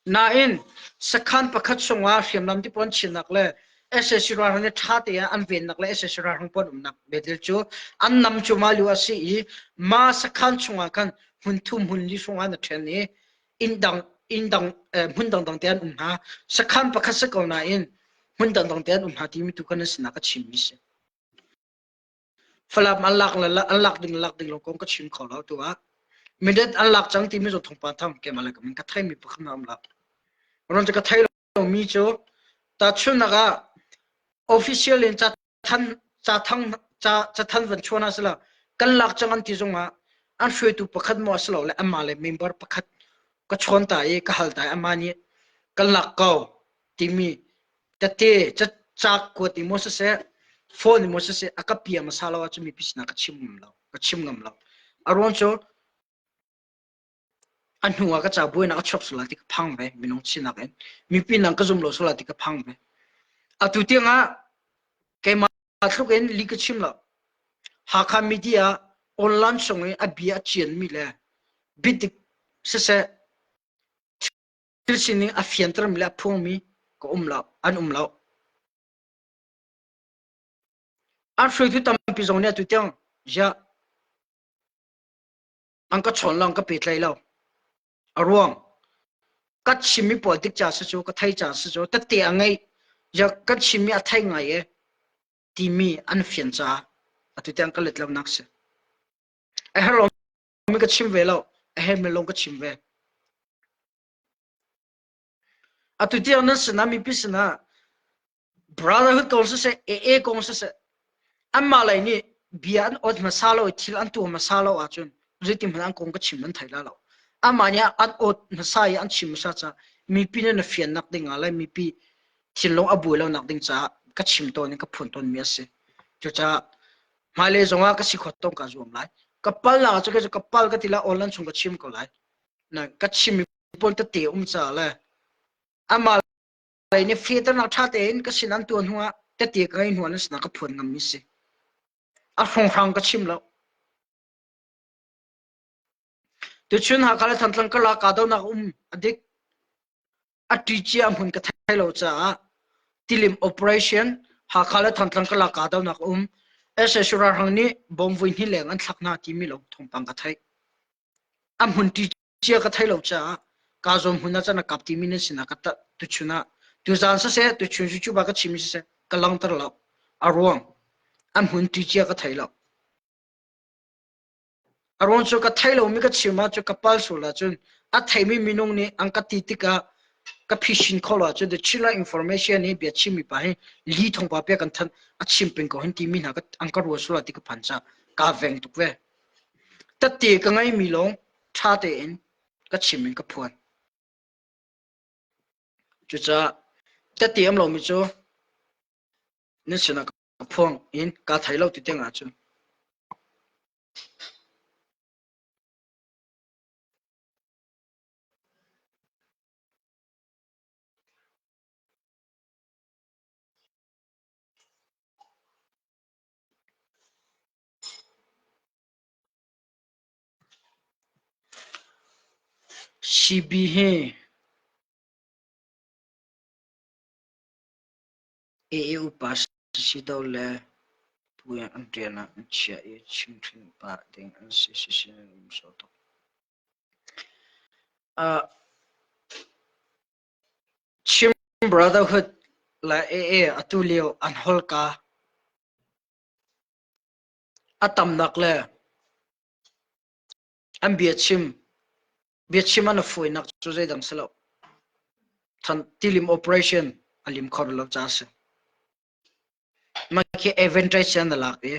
na in sakhan pakhat songa hriamlam ti pon chinak le ss ra hang tha te an ven nak le ss ra hang pon nak bedel chu an nam chu ma lu asi ma sakhan chunga kan hun thum hun li songa na then ni indang hun dang ten ha sakhan pakhat sa ko na in hun dang ten ha ti mi tu kan sina ka chim mi se falap an lak ding lo kong ka chim kho lo tu a mindet an lak chang ti mi zo thong pa tham ke mala ka min ka thai mi pakham nam la ron ka thai lo mi cho ta chuna ga official in cha thang van chona sala kan lak chang an ti zonga an shwe tu pakhat mo aslo le amma le member pakhat ka chon ta e ka hal ta amani kan lak ko ti mi ta te cha ko ti mo se phone mo se akapia masala wa chu mi pisna ka chim ngam lo aron cho an huwa ka cha buina ka chop sula ti ka phang be minong china ben mi pin nang ka zum lo sula ti ka phang be atu ti nga ke ma thuken li ka chim lo ha kha media online song a bia chen mi le bit se til sini a fiantra mi la phung mi ko umla an umlo an shui tu tam pi zong ne tu tiang ja an ka chon lang ka pe tlai lo arwang kat chimi politic cha sa chu ka thai cha sa chu ta te angai ya ka chimi athai ngai e timi an fian cha atu tiang ka letlam nak se a hello mi ka chim ve lo a he me long ka chim ve atu tiang na se na mi pi se na brotherhood kong se e kong se amma lai ni bian od masalo thil an tu masalo a chun ritim han kong ka chim man thaila lo amanya an od masai an chim sa cha mi pi na fian nak ding ala mi pi thil long abu lo nak ding cha ka chim to ni ka phun ton mi ase chu cha male zonga ka si khot tong ka zum lai kapal na chu ke kapal ka tila online chung ka chim ko lai na ka chim pon ta te cha la ama lai ni fi ta na tha te in ka sinan tuan huwa ta te ka in huwa na sna ka phun ngam mi se a hong ka chim lo tu chun ha kala thantlang ka la ka do na adik a ti chi am hun ka thai lo cha tilim operation ha khala thantlang ka la ka do na ese shura hang ni bom vui ni leng an thakna ti mi lo thong pang ka thai am hun ti chi ka thai lo cha ka zom hun na cha na kap ti mi ne sina ka ta tu chuna tu zan sa se tu chun chu ba ka chimi se ka lang tar lo arwang am hun ti chi ka thai lo arwang chu ka thai lo mi ka chima chu ka pal su la chun a thai mi minung ni ang ka ti ti ka fishin khola chu the chila information ni be chimi pa he li thong pa pe kan than a chim peng ko hin ti mi na ka ang ka ro su la ti ka phancha ka veng tu ve ta te ka ngai mi long tha te in ka chim ka phuan chu cha ta te am lo mi chu ni sina ka phuang in ka thai lo ti te nga chu cb he e upas si do le puya antena chia e chim thin pa ding an si so to chim brotherhood la atulio an holka atam nakle an biachim an foi nak chu zai dang selo than tilim operation alim khor lo cha se ma ke advantage an la ke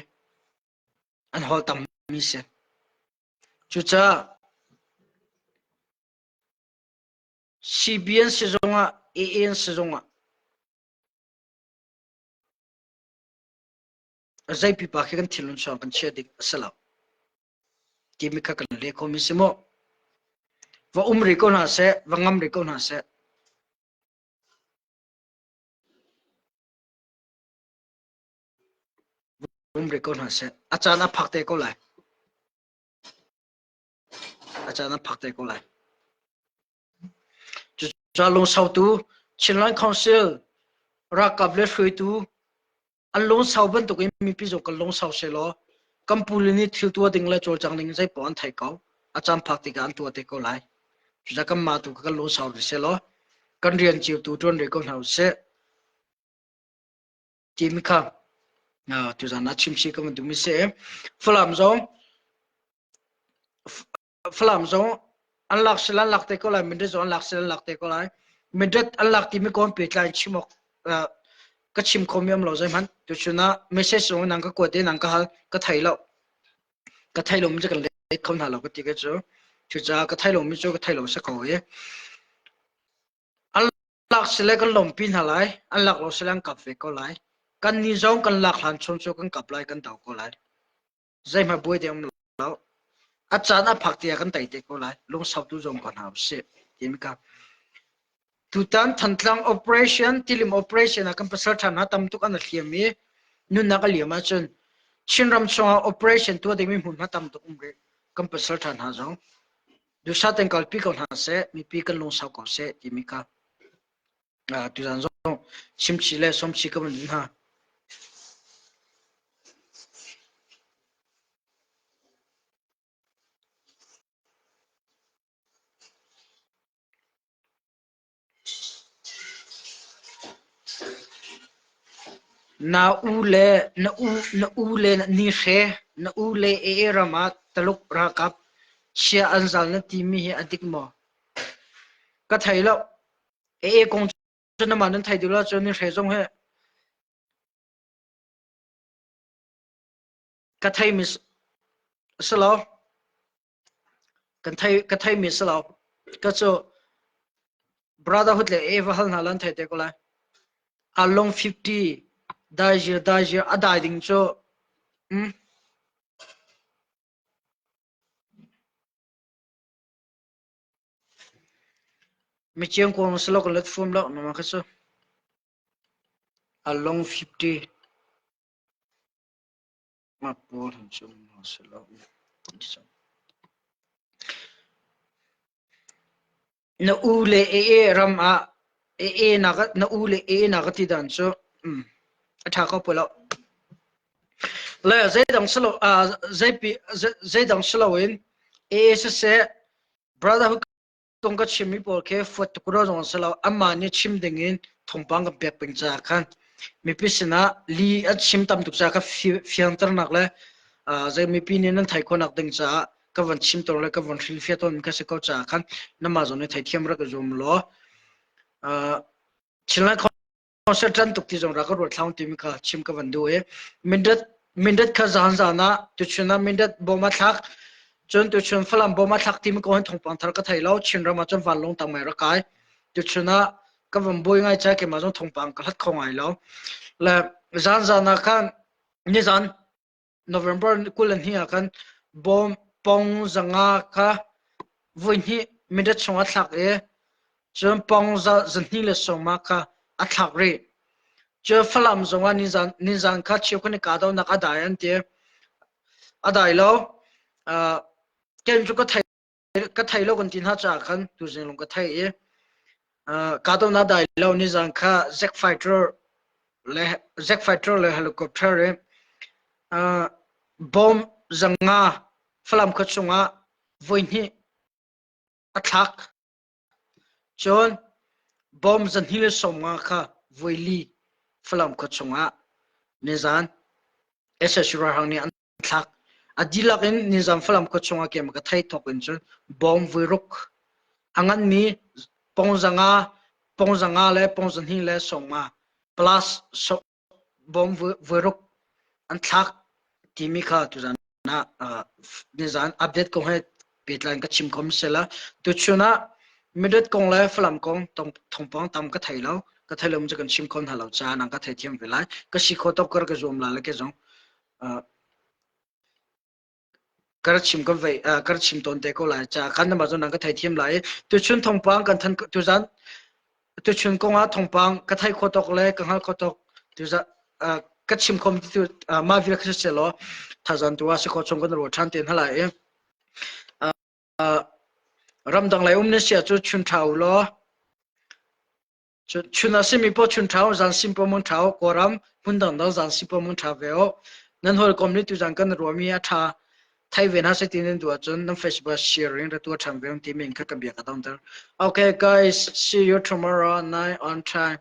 an hol tam mi se chu cha cbn se zonga an se zonga zai pi pa ke kan thilun so kan che dik selo ti mi ka kan le ko mi se mo wa umri ko na se wa ngam ri ko na se umri ko na se achana phakte ko lai achana phakte ko lai chu cha long sau tu chinlan council ra kable hrui tu an long sau ban to ke mi pi zo kan long sau se lo kampulini thil tu ding la chol chang ning zai pon thai ko acham phakti kan tu te ko lai chu cha kam ma tu ka long sau se lo kan rian chiu tu ton re ko hau se tim kha tu za na chim chi ka man tu mi se flam zo an lak silan lak te ko lai min de zo an lak silan lak te ko lai min de an lak ti mi ko pe tlan chimok ka chim khom yam lo zai man tu chuna message zo nang ka ko te nang ka hal ka thai lo mi ka le khom na lo ka ti ka chu chu cha ka thai lo mi chu ka thai lo sa ko ye an lak sile kan lom pin halai an lak lo silang kap ve ko lai kan ni zong kan lak han chom chu kan kap lai kan tau ko lai zai ma boi dem lo achana phaktia kan tai te ko lai long sau tu zong kan hau se tim ka tutan thantlang operation tilim operation akan pasal thana tam tu kan hliami nun na ka liama chun chinram chonga operation tu de mi mun na tam tu umre kan pasal thana zong du sa ten kal pi ko na se mi pi kan long sau ko se timika tu zan zong chim chi le som chi ka mun ha na u le ni she na u le rama taluk ra kap sia anzal na ti mi hi adik mo ka thailo kong chuna man thai dula chon ni she jong he ka thai mis salo ka thai mis salo ka cho brotherhood le va hal na lan thai te ko la along 50 dajir adai ding cho mi chiang ko salo ko let form lo no ma ka cho along 50 ma por chum salo na ule ram a na ga na ule na ga ti dan cho atha ko polo la zai dang salo zai dang salo in se se brotherhood tong ka chimi por ke fot kuro jong salo amma ni chim dingin thongpang ka bek ping cha khan mi pisina li a chim tam tuk cha ka fiang tar nak le zai mi pi ni nan thai ko nak ding cha ka van chim tor le ka van thil fe ton ka se ko cha khan nama zo ne thai thiam ra ka zum lo chilna concert tan tuk ti jong ra ka ro thlang ti mi ka chim ka van du e mindat kha zan zana tu chuna mindat boma thak chon tu chun phalam boma thak ti mi ko han thong pang thar ka thai lo chin ra ma chon van long tang mai ra kai tu chuna ka van boi ngai cha ke ma jong thong pang ka hat khong ai lo la zan zana khan ni zan November kulan hi akan bom pong zanga ka voi hi mindat chonga thak e chon pong za zan hi le soma ka a thak re cho phalam zonga ni zan kha chiu khani ka do na ka dai an te a dai lo ken chu ka thai lo kon tin ha cha khan tu jeng long ka thai e ka do na dai lo ni zan kha z fighter le helicopter e bom zanga phalam kha chunga voi hi a thak chon bom zan hi le soma kha voi li phalam kha chunga nizan esa shura hangni an thak adilak in nizam phalam kha chunga ke ma ka thai thok in chon bom viruk angan mi pongzanga le pongzan hi le soma plus bom viruk an thak timi kha tu zan na nizan update ko he petlan ka chim kom sela tu chuna midat kong le phalam kong thongpang tam ka thailo ka thailom je kan chim kon halo cha nang ka thai thiam velai ka si kho top kar ka zom la le ke jong kar chim ko ve kar chim ton te ko la cha kan na ma zo nang ka thai thiam lai tu chun thongpang kan than tu zan tu chun kong a thongpang ka thai kho tok le ka hal kho tok tu za ka chim kom tu ma vi ka se lo tha zan tu wa se kho chong kan ro than ten hala e ram dang lai ne sia chu chun thau lo chuna simi po chun thau zan sim po mon thau koram pundang dang zan sim po mon thau veo nan hol community tu zan kan ro mi a tha thai ven ha se tin du chun nam facebook sharing ra tu tham veong ti min kha ka bia ka dang ter okay guys see you tomorrow night on time